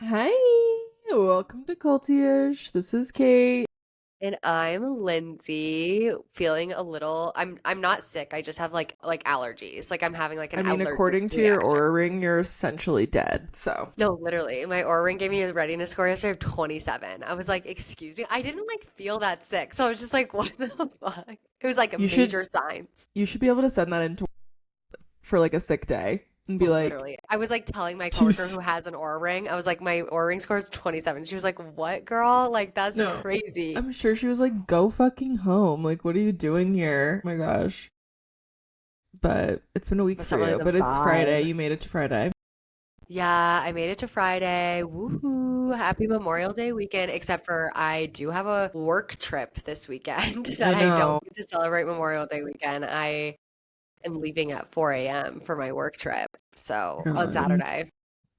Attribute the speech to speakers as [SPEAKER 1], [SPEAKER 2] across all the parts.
[SPEAKER 1] Hi, welcome to Culti-ish. This is Kate.
[SPEAKER 2] And I'm Lyndsey, feeling a little I'm not sick. I just have like allergies. Like I'm having like
[SPEAKER 1] I
[SPEAKER 2] an
[SPEAKER 1] mean,
[SPEAKER 2] allergic
[SPEAKER 1] according to your
[SPEAKER 2] reaction.
[SPEAKER 1] aura ring, you're essentially dead. So,
[SPEAKER 2] No, literally. My aura ring gave me a readiness score yesterday of 27. I was like, "Excuse me." I didn't like feel that sick. So I was just like, "What the fuck?" It was like a
[SPEAKER 1] you should
[SPEAKER 2] major signs.
[SPEAKER 1] you should be able to send that into for like a sick day and be
[SPEAKER 2] Oh,
[SPEAKER 1] like,
[SPEAKER 2] literally. I was like telling my
[SPEAKER 1] too
[SPEAKER 2] coworker who has an aura ring. I was like, "My aura ring score is 27." She was like, "What, girl? Like that's
[SPEAKER 1] no.
[SPEAKER 2] crazy."
[SPEAKER 1] I'm sure she was like, go fucking home. Like, what are you doing here? Oh my gosh. But it's been a week
[SPEAKER 2] That's
[SPEAKER 1] for
[SPEAKER 2] not really
[SPEAKER 1] you.
[SPEAKER 2] the
[SPEAKER 1] But it's Friday.
[SPEAKER 2] vibe.
[SPEAKER 1] You made it to Friday.
[SPEAKER 2] Yeah, I made it to Friday. Woohoo. Happy Memorial Day weekend, except for I do have a work trip this weekend
[SPEAKER 1] I
[SPEAKER 2] that I don't
[SPEAKER 1] know.
[SPEAKER 2] get to celebrate Memorial Day weekend. I am leaving at 4 a.m. for my work trip. So on
[SPEAKER 1] God,
[SPEAKER 2] Saturday,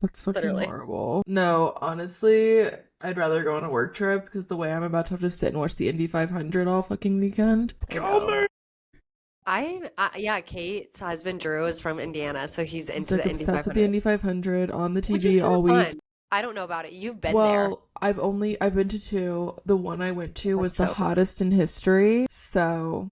[SPEAKER 1] that's fucking
[SPEAKER 2] literally.
[SPEAKER 1] horrible. No, honestly, I'd rather go on a work trip because the way I'm about to have to sit and watch the Indy 500 all fucking weekend.
[SPEAKER 2] I know. Yeah, Kate's husband Drew is from Indiana, so he's
[SPEAKER 1] He's
[SPEAKER 2] into
[SPEAKER 1] like
[SPEAKER 2] the Indy
[SPEAKER 1] obsessed with the
[SPEAKER 2] 500,
[SPEAKER 1] Indy 500 on the
[SPEAKER 2] which is
[SPEAKER 1] TV
[SPEAKER 2] kind of
[SPEAKER 1] all week.
[SPEAKER 2] fun. I don't know about it. You've been there.
[SPEAKER 1] Well, I've been to two. The one I went to was
[SPEAKER 2] That's
[SPEAKER 1] the
[SPEAKER 2] so fun.
[SPEAKER 1] hottest in history. So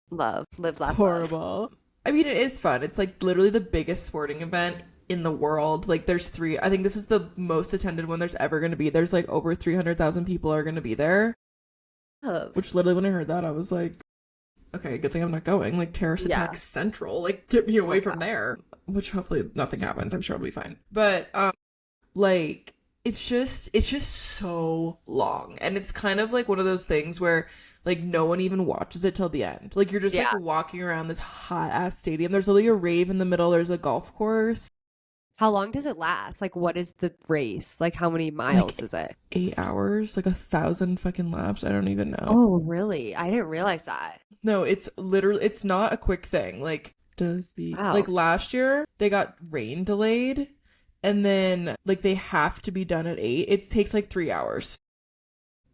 [SPEAKER 2] Love, live, laugh, love.
[SPEAKER 1] horrible. I mean, it is fun. It's like literally the biggest sporting event in the world. Like there's three. I think this is the most attended one there's ever going to be. There's like over 300,000 people are going to be there.
[SPEAKER 2] Love.
[SPEAKER 1] Which literally when I heard that I was like, okay, good thing I'm not going. Like terrorist
[SPEAKER 2] Yeah.
[SPEAKER 1] attack central. Like get me
[SPEAKER 2] Oh
[SPEAKER 1] away
[SPEAKER 2] God.
[SPEAKER 1] from there. Which hopefully nothing happens. I'm sure it'll be fine. But like it's just so long, and it's kind of like one of those things where like no one even watches it till the end. Like you're just like
[SPEAKER 2] Yeah.
[SPEAKER 1] walking around this hot ass stadium. There's literally a rave in the middle. There's a golf course.
[SPEAKER 2] How long does it last? Like, what is the race? Like, how many miles
[SPEAKER 1] Like
[SPEAKER 2] is it?
[SPEAKER 1] 8 hours, like 1,000 fucking laps. I don't even know.
[SPEAKER 2] Oh, really? I didn't realize that.
[SPEAKER 1] No, it's literally, it's not a quick thing. Like does the like
[SPEAKER 2] Wow.
[SPEAKER 1] last year they got rain delayed, and then like they have to be done at 8. It takes like 3 hours,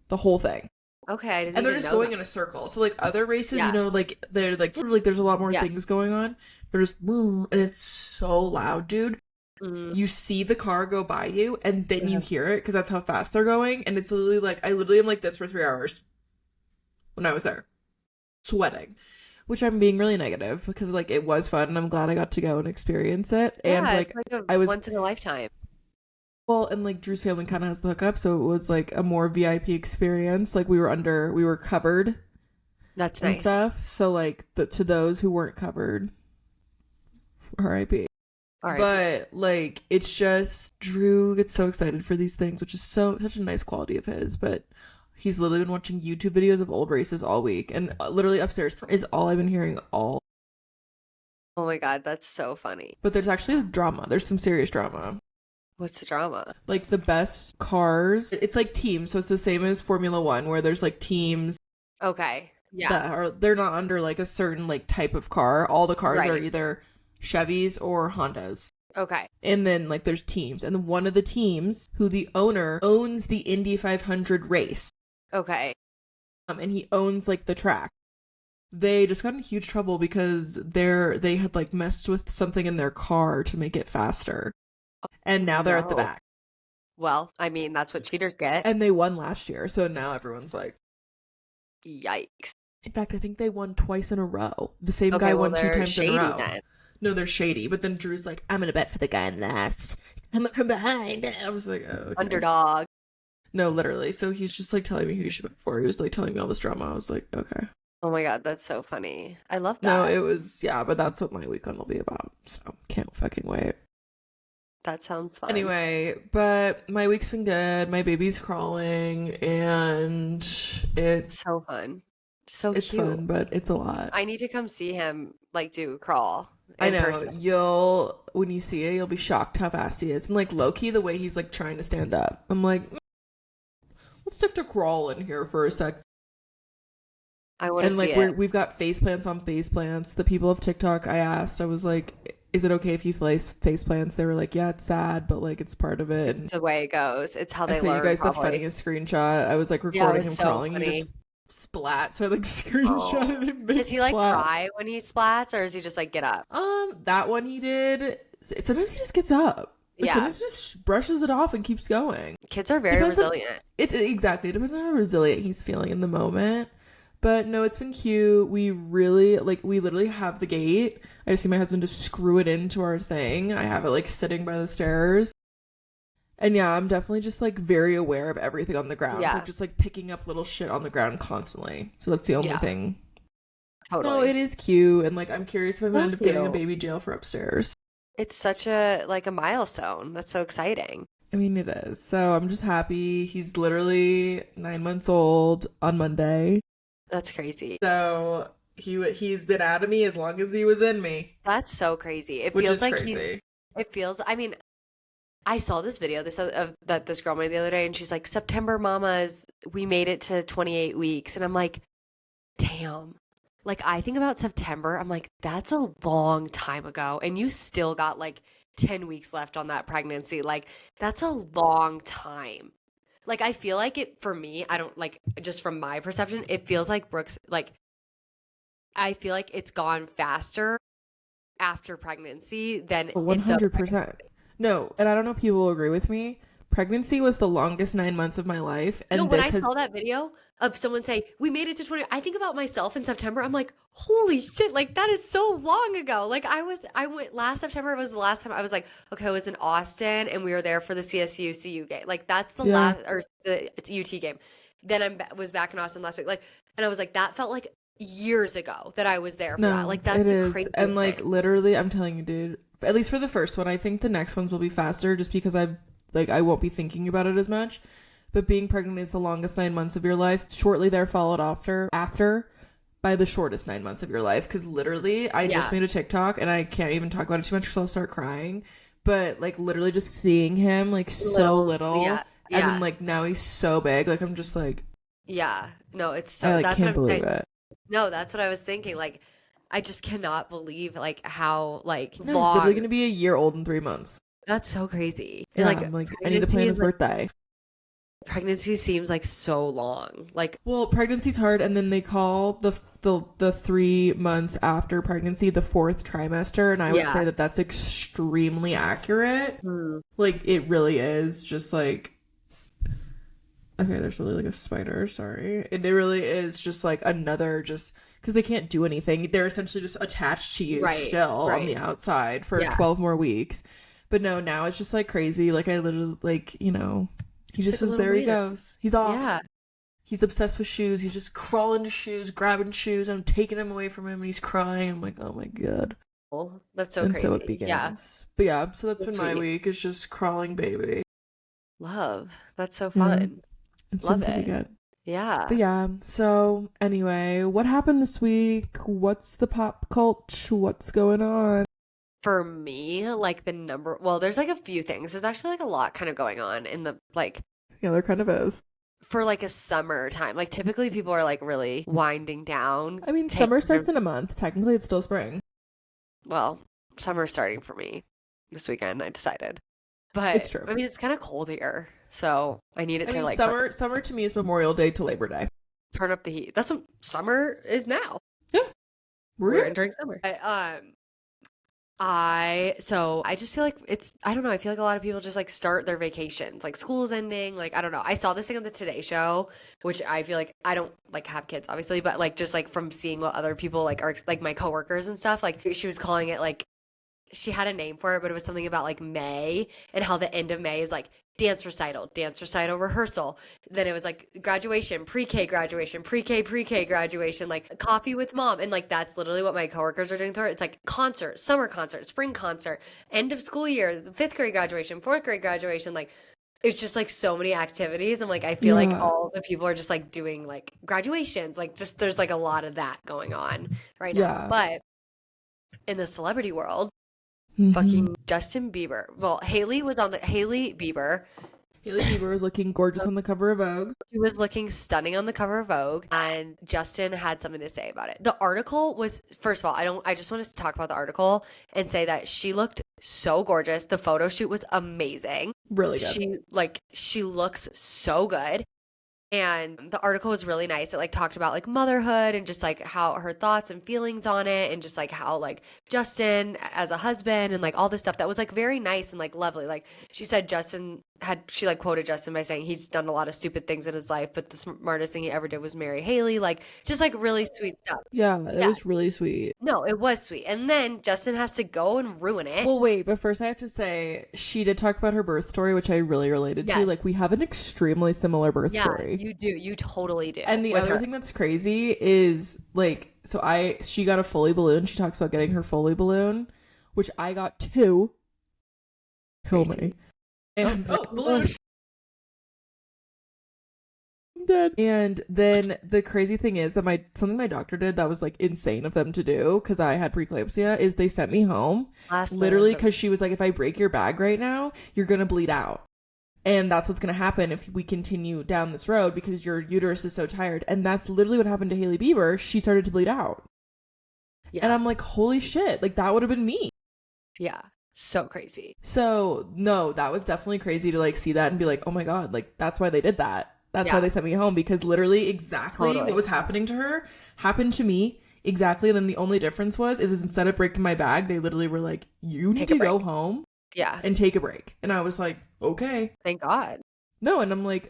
[SPEAKER 1] the whole thing.
[SPEAKER 2] Okay, I didn't
[SPEAKER 1] And they're
[SPEAKER 2] even
[SPEAKER 1] just
[SPEAKER 2] know
[SPEAKER 1] going
[SPEAKER 2] that.
[SPEAKER 1] in a circle. So like other races,
[SPEAKER 2] Yeah.
[SPEAKER 1] like they're like there's a lot more
[SPEAKER 2] Yes.
[SPEAKER 1] things going on. They're just boom, and it's so loud, dude.
[SPEAKER 2] Mm,
[SPEAKER 1] You see the car go by you, and then you
[SPEAKER 2] yeah.
[SPEAKER 1] hear it because that's how fast they're going. And it's literally like I literally am like this for 3 hours when I was there, sweating, which I'm being really negative because like it was fun, and I'm glad I got to go and experience it. And
[SPEAKER 2] Yeah, it's
[SPEAKER 1] like
[SPEAKER 2] like a
[SPEAKER 1] I was
[SPEAKER 2] once in a lifetime.
[SPEAKER 1] well, and like Drew's family kind of has the hookup, so it was like a more VIP experience. Like we were covered
[SPEAKER 2] That's
[SPEAKER 1] and
[SPEAKER 2] nice.
[SPEAKER 1] stuff. So like to those who weren't covered, RIP.
[SPEAKER 2] R.I.P.
[SPEAKER 1] But like it's just Drew gets so excited for these things, which is so such a nice quality of his. But he's literally been watching YouTube videos of old races all week, and literally upstairs is all I've been hearing all.
[SPEAKER 2] Oh my God, that's so funny.
[SPEAKER 1] But there's actually drama. There's some serious drama.
[SPEAKER 2] What's the drama?
[SPEAKER 1] Like the best cars, it's like teams, so it's the same as Formula One, where there's like teams
[SPEAKER 2] Okay. Yeah.
[SPEAKER 1] that are they're not under like a certain like type of car. All the cars are
[SPEAKER 2] Right.
[SPEAKER 1] either Chevys or Hondas.
[SPEAKER 2] Okay.
[SPEAKER 1] And then like there's teams, and then one of the teams who the owner owns the Indy 500 race,
[SPEAKER 2] Okay.
[SPEAKER 1] and he owns like the track. They just got in huge trouble because they had like messed with something in their car to make it faster, and now they're at the
[SPEAKER 2] No.
[SPEAKER 1] back.
[SPEAKER 2] Well, I mean, that's what cheaters get.
[SPEAKER 1] And they won last year, so now everyone's like,
[SPEAKER 2] Yikes.
[SPEAKER 1] in fact, I think they won twice in a row. The same
[SPEAKER 2] Okay,
[SPEAKER 1] guy
[SPEAKER 2] well,
[SPEAKER 1] won two
[SPEAKER 2] they're
[SPEAKER 1] times in a
[SPEAKER 2] shady
[SPEAKER 1] row.
[SPEAKER 2] then.
[SPEAKER 1] No, they're shady. But then Drew's like, I'm gonna bet for the guy in last. I'm up from behind. I was like, oh, okay.
[SPEAKER 2] Underdog.
[SPEAKER 1] No, literally. So he's just like telling me who you should bet for. He was like telling me all this drama. I was like, okay.
[SPEAKER 2] Oh my God, that's so funny. I love
[SPEAKER 1] No,
[SPEAKER 2] that.
[SPEAKER 1] it was, yeah, but that's what my weekend will be about. So can't fucking wait.
[SPEAKER 2] That sounds fun.
[SPEAKER 1] Anyway, but my week's been good. My baby's crawling, and
[SPEAKER 2] So fun. So
[SPEAKER 1] it's
[SPEAKER 2] cute.
[SPEAKER 1] fun, but it's a lot.
[SPEAKER 2] I need to come see him like do crawl
[SPEAKER 1] I
[SPEAKER 2] in
[SPEAKER 1] know
[SPEAKER 2] person.
[SPEAKER 1] you'll when you see it, you'll be shocked how fast he is, and like low key the way he's like trying to stand up. I'm like, let's stick to crawl in here for a sec.
[SPEAKER 2] I want to
[SPEAKER 1] And
[SPEAKER 2] see
[SPEAKER 1] like
[SPEAKER 2] it.
[SPEAKER 1] we've got face plants on face plants. The people of TikTok, I asked, I was like, is it okay if you face plants? They were like, yeah, it's sad, but like it's part of it. And
[SPEAKER 2] It's the way it goes. It's how
[SPEAKER 1] I
[SPEAKER 2] they
[SPEAKER 1] sent you
[SPEAKER 2] learn,
[SPEAKER 1] guys the
[SPEAKER 2] probably.
[SPEAKER 1] funniest screenshot. I was like
[SPEAKER 2] Yeah, it
[SPEAKER 1] recording
[SPEAKER 2] was
[SPEAKER 1] him
[SPEAKER 2] so
[SPEAKER 1] crawling and
[SPEAKER 2] funny.
[SPEAKER 1] just splat. So I like
[SPEAKER 2] Oh.
[SPEAKER 1] screenshotted him big
[SPEAKER 2] Does he like
[SPEAKER 1] splat.
[SPEAKER 2] cry when he splats, or does he just like get up?
[SPEAKER 1] That one he did. Sometimes he just gets up. But
[SPEAKER 2] Yeah.
[SPEAKER 1] sometimes just brushes it off and keeps going.
[SPEAKER 2] Kids are very
[SPEAKER 1] Depends on
[SPEAKER 2] resilient.
[SPEAKER 1] exactly. It depends on how resilient he's feeling in the moment. But no, it's been cute. We literally have the gate. I just need my husband to screw it into our thing. I have it like sitting by the stairs. And yeah, I'm definitely just like very aware of everything on the ground.
[SPEAKER 2] Yeah.
[SPEAKER 1] Like just like picking up little shit on the ground constantly. So that's the only
[SPEAKER 2] Yeah.
[SPEAKER 1] thing. No,
[SPEAKER 2] Totally.
[SPEAKER 1] it is cute. And like I'm curious if I'm gonna
[SPEAKER 2] So
[SPEAKER 1] end up getting a
[SPEAKER 2] cute.
[SPEAKER 1] baby jail for upstairs.
[SPEAKER 2] It's such a like a milestone. That's so exciting.
[SPEAKER 1] I mean, it is. So I'm just happy. He's literally 9 months old on Monday.
[SPEAKER 2] That's crazy.
[SPEAKER 1] So he's been out of me as long as he was in me,
[SPEAKER 2] That's so crazy. It
[SPEAKER 1] which
[SPEAKER 2] feels
[SPEAKER 1] is
[SPEAKER 2] like
[SPEAKER 1] crazy.
[SPEAKER 2] it feels, I mean, I saw this video that this girl made the other day, and she's like, September mamas, we made it to 28 weeks. And I'm like, damn. Like, I think about September, I'm like, that's a long time ago. And you still got like 10 weeks left on that pregnancy. Like, that's a long time. Like, I feel like it, for me, I don't like, just from my perception, it feels like Brooks, like, I feel like it's gone faster after pregnancy than in the
[SPEAKER 1] 100%. No, and I don't know if people will agree with me. Pregnancy was the longest 9 months of my life,
[SPEAKER 2] No,
[SPEAKER 1] and
[SPEAKER 2] when
[SPEAKER 1] this
[SPEAKER 2] I
[SPEAKER 1] has
[SPEAKER 2] saw that video of someone say, we made it to 20, I think about myself in September. I'm like, holy shit, like that is so long ago. Like I went last September was the last time I was like, okay, I was in Austin and we were there for the CSU CU game. Like that's the
[SPEAKER 1] yeah.
[SPEAKER 2] last, or the UT game. Then was back in Austin last week. Like, and I was like, that felt like years ago that I was there for that.
[SPEAKER 1] No,
[SPEAKER 2] Like that's
[SPEAKER 1] it
[SPEAKER 2] the
[SPEAKER 1] is.
[SPEAKER 2] craziest
[SPEAKER 1] And like
[SPEAKER 2] thing.
[SPEAKER 1] literally, I'm telling you, dude, at least for the first one, I think the next ones will be faster just because I won't be thinking about it as much. But being pregnant is the longest 9 months of your life. Shortly there followed after by the shortest 9 months of your life. Because literally, I just
[SPEAKER 2] Yeah.
[SPEAKER 1] made a TikTok and I can't even talk about it too much because I'll start crying. But like literally just seeing him like so little,
[SPEAKER 2] Yeah.
[SPEAKER 1] and then
[SPEAKER 2] Yeah.
[SPEAKER 1] like now he's so big. Like I'm just like
[SPEAKER 2] Yeah. No, it's
[SPEAKER 1] I
[SPEAKER 2] so,
[SPEAKER 1] like
[SPEAKER 2] that's what
[SPEAKER 1] can't
[SPEAKER 2] I'm
[SPEAKER 1] believe
[SPEAKER 2] saying.
[SPEAKER 1] it.
[SPEAKER 2] No, that's what I was thinking. Like, I just cannot believe like how like
[SPEAKER 1] No, he's literally
[SPEAKER 2] long.
[SPEAKER 1] gonna be a year old in 3 months.
[SPEAKER 2] That's so crazy. And
[SPEAKER 1] Yeah,
[SPEAKER 2] like
[SPEAKER 1] I'm like I need to plan his birthday.
[SPEAKER 2] pregnancy seems like so long. Like,
[SPEAKER 1] Well, pregnancy's hard, and then they call the 3 months after pregnancy the fourth trimester, and I would
[SPEAKER 2] yeah.
[SPEAKER 1] say that that's extremely accurate.
[SPEAKER 2] Hmm.
[SPEAKER 1] Like it really is. Just like okay, there's really like a spider. Sorry, it really is just like another just because they can't do anything. They're essentially just attached to you
[SPEAKER 2] Right.
[SPEAKER 1] still on the
[SPEAKER 2] Right.
[SPEAKER 1] outside for
[SPEAKER 2] Yeah.
[SPEAKER 1] 12 more weeks. But no, now it's just like crazy. Like I literally like he
[SPEAKER 2] Just
[SPEAKER 1] just
[SPEAKER 2] like a
[SPEAKER 1] is
[SPEAKER 2] little
[SPEAKER 1] there. He
[SPEAKER 2] waiter.
[SPEAKER 1] goes. He's off.
[SPEAKER 2] Yeah.
[SPEAKER 1] He's obsessed with shoes. He's just crawling to shoes, grabbing shoes. I'm taking him away from him, and he's crying. I'm like, oh my god.
[SPEAKER 2] Oh, that's so
[SPEAKER 1] And
[SPEAKER 2] crazy.
[SPEAKER 1] so it begins.
[SPEAKER 2] Yeah.
[SPEAKER 1] But yeah, so that's
[SPEAKER 2] That's
[SPEAKER 1] been my
[SPEAKER 2] sweet.
[SPEAKER 1] week. Is just crawling baby.
[SPEAKER 2] Love. That's so
[SPEAKER 1] Yeah.
[SPEAKER 2] fun.
[SPEAKER 1] It's
[SPEAKER 2] Love
[SPEAKER 1] been pretty
[SPEAKER 2] it.
[SPEAKER 1] good.
[SPEAKER 2] Yeah.
[SPEAKER 1] But yeah, so anyway, what happened this week? What's the pop culture? What's going on?
[SPEAKER 2] For me, like well, there's like a few things. There's actually like a lot kind of going on in the like
[SPEAKER 1] Yeah, there kind of is.
[SPEAKER 2] for like a summertime. Like typically people are like really winding down.
[SPEAKER 1] I mean,
[SPEAKER 2] taking
[SPEAKER 1] summer
[SPEAKER 2] their
[SPEAKER 1] starts in a month. Technically, it's still spring.
[SPEAKER 2] Well, summer's starting for me this weekend, I decided.
[SPEAKER 1] It's
[SPEAKER 2] But
[SPEAKER 1] true.
[SPEAKER 2] I mean, it's kind of cold here, so I need it
[SPEAKER 1] I
[SPEAKER 2] to
[SPEAKER 1] mean,
[SPEAKER 2] like
[SPEAKER 1] summer to me is Memorial Day to Labor Day.
[SPEAKER 2] turn up the heat. That's what summer is now.
[SPEAKER 1] Yeah,
[SPEAKER 2] We're
[SPEAKER 1] we're
[SPEAKER 2] entering summer. I just feel like I don't know, I feel like a lot of people just like start their vacations, like school's ending, like I don't know. I saw this thing on the Today Show, which I feel like I don't like have kids obviously, but like just like from seeing what other people like are like my coworkers and stuff, like she was calling it like she had a name for it, but it was something about like May and how the end of May is like dance recital, rehearsal. Then it was like graduation, pre-K graduation, pre-K graduation, like coffee with mom. And like that's literally what my coworkers are doing through it. It's like concert, summer concert, spring concert, end of school year, fifth grade graduation, fourth grade graduation. Like it's just like so many activities. And like I feel like all the people are just like doing like graduations. Like just there's like a lot of that going on right now.
[SPEAKER 1] Yeah.
[SPEAKER 2] But in the celebrity world,
[SPEAKER 1] Mhm.
[SPEAKER 2] fucking Justin Bieber. Well, Hailey Bieber.
[SPEAKER 1] Hailey Bieber was looking gorgeous on the cover of Vogue.
[SPEAKER 2] She was looking stunning on the cover of Vogue, and Justin had something to say about it. The article was, first of all, I just want to talk about the article and say that she looked so gorgeous. The photo shoot was amazing.
[SPEAKER 1] Really good.
[SPEAKER 2] She looks so good. And the article was really nice. It like talked about like motherhood and just like how her thoughts and feelings on it, and just like how like Justin as a husband and like all this stuff that was like very nice and like lovely. Like she said she like quoted Justin by saying he's done a lot of stupid things in his life, but the smartest thing he ever did was marry Hailey. Like just like really sweet stuff.
[SPEAKER 1] Yeah, it was really sweet.
[SPEAKER 2] No, it was sweet. And then Justin has to go and ruin it.
[SPEAKER 1] Well, wait, but first I have to say she did talk about her birth story, which I really related to. Like we have an extremely similar birth story.
[SPEAKER 2] You do. You totally do.
[SPEAKER 1] And the other thing that's crazy is like, so she got a Foley balloon. She talks about getting her Foley balloon, which I got too. Kill me. And balloon. I'm dead. And then the crazy thing is that something my doctor did that was like insane of them to do, because I had preeclampsia, is they sent me home literally because she was like, if I break your bag right now, you're gonna bleed out. And that's what's going to happen if we continue down this road, because your uterus is so tired. And that's literally what happened to Hailey Bieber. She started to bleed out. Yeah. And I'm like, holy shit. Like, that would have been me.
[SPEAKER 2] Yeah. So crazy.
[SPEAKER 1] So, no, that was definitely crazy to, like, see that and be like, oh my God, like, that's why they did that. That's why they sent me home, because literally exactly what was happening to her happened to me. Exactly. And then the only difference is instead of breaking my bag, they literally were like, you need to go home. Yeah. And take a break. And I was like, okay.
[SPEAKER 2] Thank God.
[SPEAKER 1] No, and I'm like,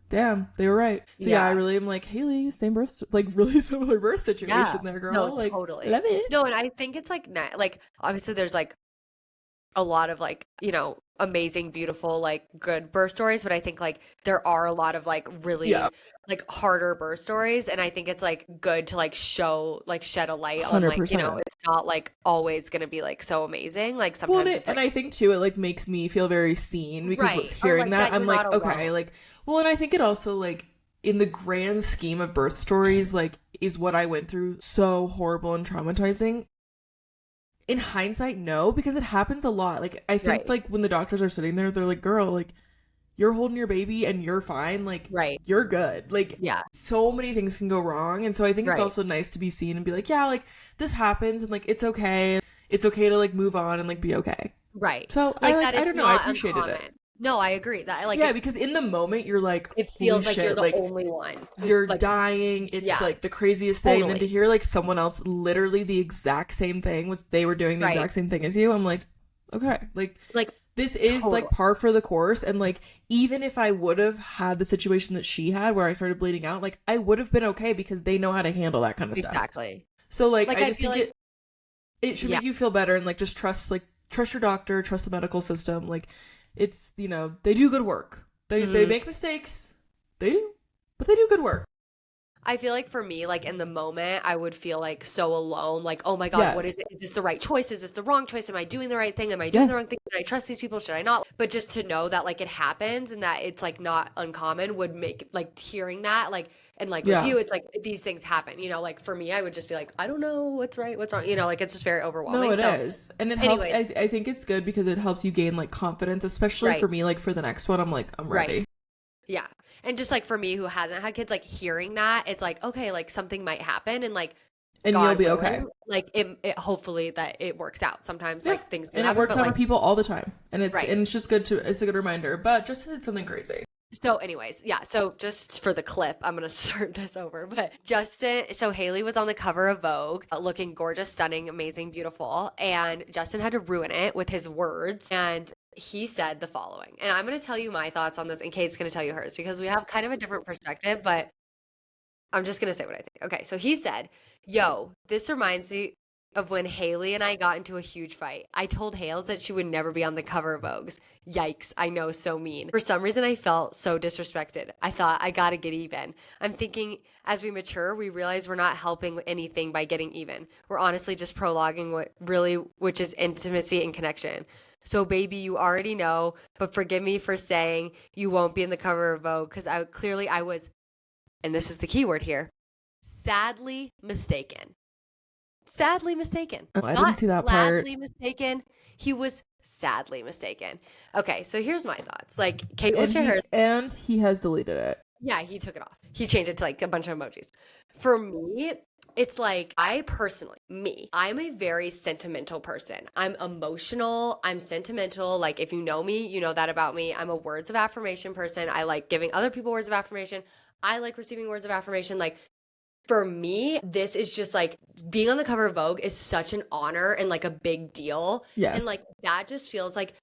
[SPEAKER 1] damn, they were right. So yeah, I really am like, Hailey, same birth, like really similar birth situation there, girl.
[SPEAKER 2] No,
[SPEAKER 1] like,
[SPEAKER 2] totally.
[SPEAKER 1] Love it.
[SPEAKER 2] No, and I think it's like, like, obviously there's like a lot of like, you know, amazing, beautiful, like good birth stories, but I think like there are a lot of like really like harder birth stories, and I think it's like good to like show, like shed a light on 100%. Like, you know, it's not like always gonna be like so amazing, like sometimes it's
[SPEAKER 1] and I think too it like makes me feel very seen, because hearing that I'm like, okay, like, well, and I think it also like in the grand scheme of birth stories, like, is what I went through so horrible and traumatizing? In hindsight, no, because it happens a lot. Like, I think like when the doctors are sitting there, they're like, girl, like, you're holding your baby and you're fine. Like, you're good. Like, so many things can go wrong. And so I think it's also nice to be seen and be like, yeah, like, this happens and like, it's okay. It's okay to like move on and like be okay.
[SPEAKER 2] Right.
[SPEAKER 1] So
[SPEAKER 2] like,
[SPEAKER 1] I don't know. I appreciated it.
[SPEAKER 2] No, I agree. That like
[SPEAKER 1] because in the moment you're like,
[SPEAKER 2] it feels like
[SPEAKER 1] shit,
[SPEAKER 2] you're the only one.
[SPEAKER 1] You're like, dying. It's like the craziest thing. And then to hear like someone else literally the exact same thing they were doing the exact same thing as you. I'm like, okay, like this is like par for the course. And like, even if I would have had the situation that she had where I started bleeding out, like I would have been okay, because they know how to handle that kind of stuff.
[SPEAKER 2] Exactly.
[SPEAKER 1] So like I just think it should make you feel better, and like just trust your doctor, trust the medical system. Like, it's, you know, they do good work. They make mistakes. They do. But they do good work.
[SPEAKER 2] I feel like for me, like in the moment, I would feel like so alone. Like, oh my God, what is it? Is this the right choice? Is this the wrong choice? Am I doing the right thing? Am I doing the wrong thing? Should I trust these people? Should I not? But just to know that like it happens and that it's like not uncommon would make like hearing that like, and like with you, it's like these things happen, you know, like for me, I would just be like, I don't know what's right, what's wrong, you know, like it's just very overwhelming.
[SPEAKER 1] No, it is. And it helps. I think it's good because it helps you gain like confidence, especially for me, like for the next one, I'm like, I'm ready.
[SPEAKER 2] Yeah. And just like for me who hasn't had kids, like hearing that, it's like, okay, like something might happen and like,
[SPEAKER 1] and God you'll be okay.
[SPEAKER 2] Like it hopefully that it works out. Sometimes like things do
[SPEAKER 1] and
[SPEAKER 2] happen,
[SPEAKER 1] it works out
[SPEAKER 2] like,
[SPEAKER 1] for people all the time. And it's just good it's a good reminder. But just did something crazy.
[SPEAKER 2] So anyways, so just for the clip, I'm going to start this over. But so Hailey was on the cover of Vogue, looking gorgeous, stunning, amazing, beautiful. And Justin had to ruin it with his words. And he said the following. And I'm going to tell you my thoughts on this, and Kate's going to tell you hers, because we have kind of a different perspective, but I'm just going to say what I think. Okay, so he said, yo, this reminds me of when Hailey and I got into a huge fight. I told Hales that she would never be on the cover of Vogue's. Yikes, I know, so mean. For some reason, I felt so disrespected. I thought, I gotta get even. I'm thinking, as we mature, we realize we're not helping anything by getting even. We're honestly just prologuing which is intimacy and connection. So baby, you already know, but forgive me for saying you won't be in the cover of Vogue, because I was, and this is the key word here, sadly mistaken. Sadly mistaken.
[SPEAKER 1] Oh, I didn't see that part.
[SPEAKER 2] Sadly mistaken. He was sadly mistaken. Okay, so here's my thoughts. Like, Kate will share hers.
[SPEAKER 1] And he has deleted it.
[SPEAKER 2] Yeah, he took it off. He changed it to like a bunch of emojis. For me, It's like, I personally, I'm a very sentimental person. I'm emotional. I'm sentimental. Like, if you know me, you know that about me. I'm a words of affirmation person. I like giving other people words of affirmation. I like receiving words of affirmation. Like, for me, this is just like being on the cover of Vogue is such an honor and like a big deal. And
[SPEAKER 1] Yes.
[SPEAKER 2] like, that just feels like,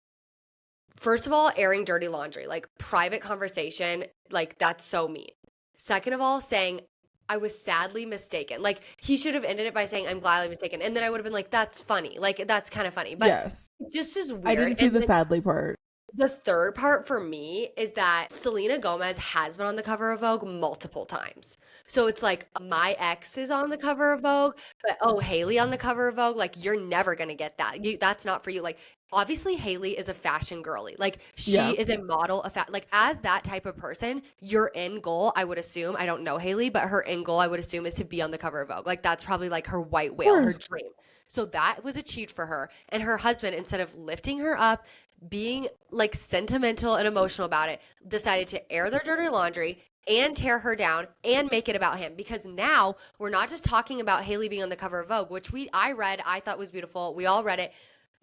[SPEAKER 2] first of all, airing dirty laundry, like private conversation, like that's so mean. Second of all, saying, I was sadly mistaken. Like, he should have ended it by saying, I'm gladly mistaken. And then I would have been like, that's funny. Like, that's kind of funny. But
[SPEAKER 1] Yes.
[SPEAKER 2] it just is weird.
[SPEAKER 1] I didn't see
[SPEAKER 2] And
[SPEAKER 1] the
[SPEAKER 2] then
[SPEAKER 1] sadly part.
[SPEAKER 2] the third part for me is that Selena Gomez has been on the cover of Vogue multiple times. So it's like, my ex is on the cover of Vogue, but oh, Hailey on the cover of Vogue. Like, you're never going to get that. That's not for you. Like, obviously Hailey is a fashion girly. Like, she
[SPEAKER 1] Yeah.
[SPEAKER 2] is a model of like, as that type of person, your end goal, I would assume, I don't know Hailey, but her end goal, I would assume, is to be on the cover of Vogue. Like, that's probably like her white whale, her
[SPEAKER 1] course.
[SPEAKER 2] dream. So that was achieved for her. And her husband, instead of lifting her up, being like sentimental and emotional about it, decided to air their dirty laundry and tear her down and make it about him. Because now we're not just talking about Hailey being on the cover of Vogue, which I read, I thought was beautiful. We all read it.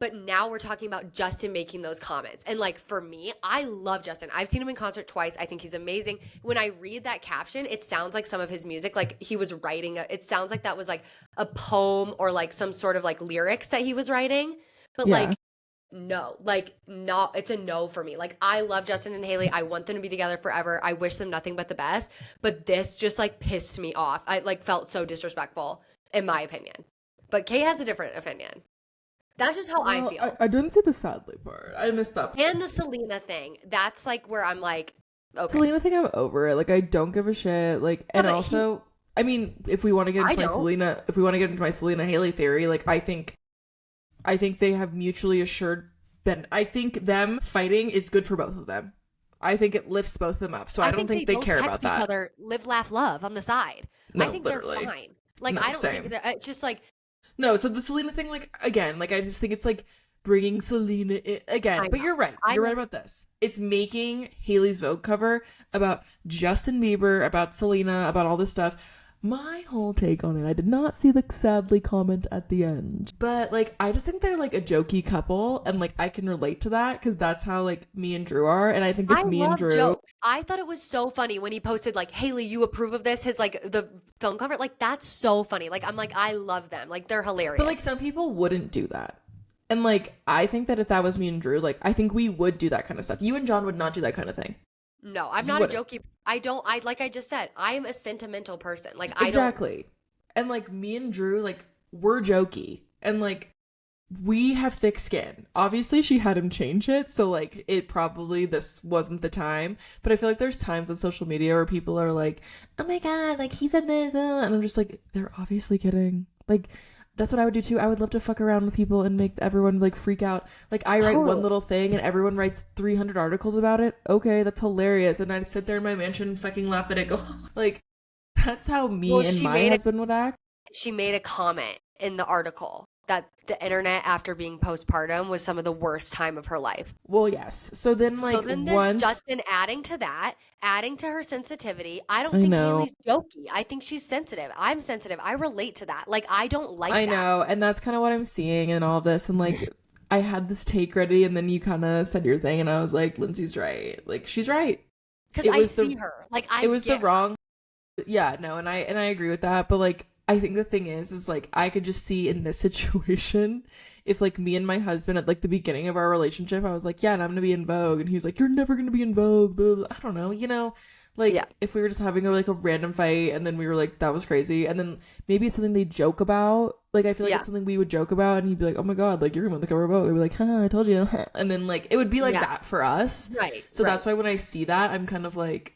[SPEAKER 2] But now we're talking about Justin making those comments. And like, for me, I love Justin. I've seen him in concert twice. I think he's amazing. When I read that caption, it sounds like some of his music, like he was writing, it sounds like that was like a poem or like some sort of like lyrics that he was writing. But
[SPEAKER 1] Yeah.
[SPEAKER 2] like, no, like, not, it's a no for me. Like, I love Justin and Hailey. I want them to be together forever. I wish them nothing but the best. But this just like pissed me off. I like felt so disrespectful, in my opinion. But Kay has a different opinion. That's just how I feel.
[SPEAKER 1] I didn't see the sadly part. I missed that part.
[SPEAKER 2] And the Selena thing, that's like where I'm like, okay.
[SPEAKER 1] Selena thing, I'm over it. Like, I don't give a shit. Like, and
[SPEAKER 2] but
[SPEAKER 1] also, I mean, if we want to get into my Selena Hailey theory, like, I think they have mutually assured. Then I think them fighting is good for both of them. I think it lifts both of them up. So I don't think they
[SPEAKER 2] both
[SPEAKER 1] care
[SPEAKER 2] text
[SPEAKER 1] about
[SPEAKER 2] each
[SPEAKER 1] that.
[SPEAKER 2] other, live, laugh, love on the side.
[SPEAKER 1] No,
[SPEAKER 2] I think
[SPEAKER 1] literally.
[SPEAKER 2] they're fine. Like,
[SPEAKER 1] No,
[SPEAKER 2] I don't
[SPEAKER 1] same.
[SPEAKER 2] think that it's just like,
[SPEAKER 1] No, so the Selena thing, like, again, like, I just think it's like bringing Selena in again. But you're right. You're right about this. It's making Hailey's Vogue cover about Justin Bieber, about Selena, about all this stuff. My whole take on it, I did not see the sadly comment at the end. But, like, I just think they're, like, a jokey couple. And, like, I can relate to that because that's how, like, me and Drew are. And I think if me and Drew...
[SPEAKER 2] jokes. I thought it was so funny when he posted, like, Hailey, you approve of this? His, like, the film cover. Like, that's so funny. Like, I'm like, I love them. Like, they're hilarious.
[SPEAKER 1] But, like, some people wouldn't do that. And, like, I think that if that was me and Drew, like, I think we would do that kind of stuff. You and John would not do that kind of thing.
[SPEAKER 2] No, I'm not a jokey. Like I just said, I'm a sentimental person. Like,
[SPEAKER 1] Exactly. And, like, me and Drew, like, we're jokey. And, like, we have thick skin. Obviously, she had him change it. So, like, this wasn't the time. But I feel like there's times on social media where people are like, oh my God, like, he said this. And I'm just like, they're obviously kidding. Like, that's what I would do too. I would love to fuck around with people and make everyone like freak out. Like, I write one little thing and everyone writes 300 articles about it. Okay, that's hilarious. And I'd sit there in my mansion and fucking laugh at it. Go like, that's how me and my husband would act.
[SPEAKER 2] She made a comment in the article that the internet after being postpartum was some of the worst time of her life.
[SPEAKER 1] Well, yes. So then
[SPEAKER 2] there's Justin adding to her sensitivity. I don't think Hailey's jokey. I think she's sensitive. I'm sensitive. I relate to that. Like, I don't like that.
[SPEAKER 1] I know. And that's kind of what I'm seeing in all this. And like, I had this take ready and then you kind of said your thing and I was like, Lyndsey's right. Like, she's right.
[SPEAKER 2] Because I see her. Like,
[SPEAKER 1] it was the wrong. Yeah, no. And I agree with that. But like, I think the thing is like, I could just see in this situation, if like me and my husband at like the beginning of our relationship, I was like, yeah, and I'm going to be in Vogue. And he was like, you're never going to be in Vogue. Blah, blah. I don't know, you know, like if we were just having a random fight and then we were like, that was crazy. And then maybe it's something they joke about. Like, I feel like it's something we would joke about and he'd be like, oh my God, like you're going to be on the cover of Vogue. I'd be like, huh, I told you. And then like, it would be like that for us.
[SPEAKER 2] Right.
[SPEAKER 1] So that's why when I see that, I'm kind of like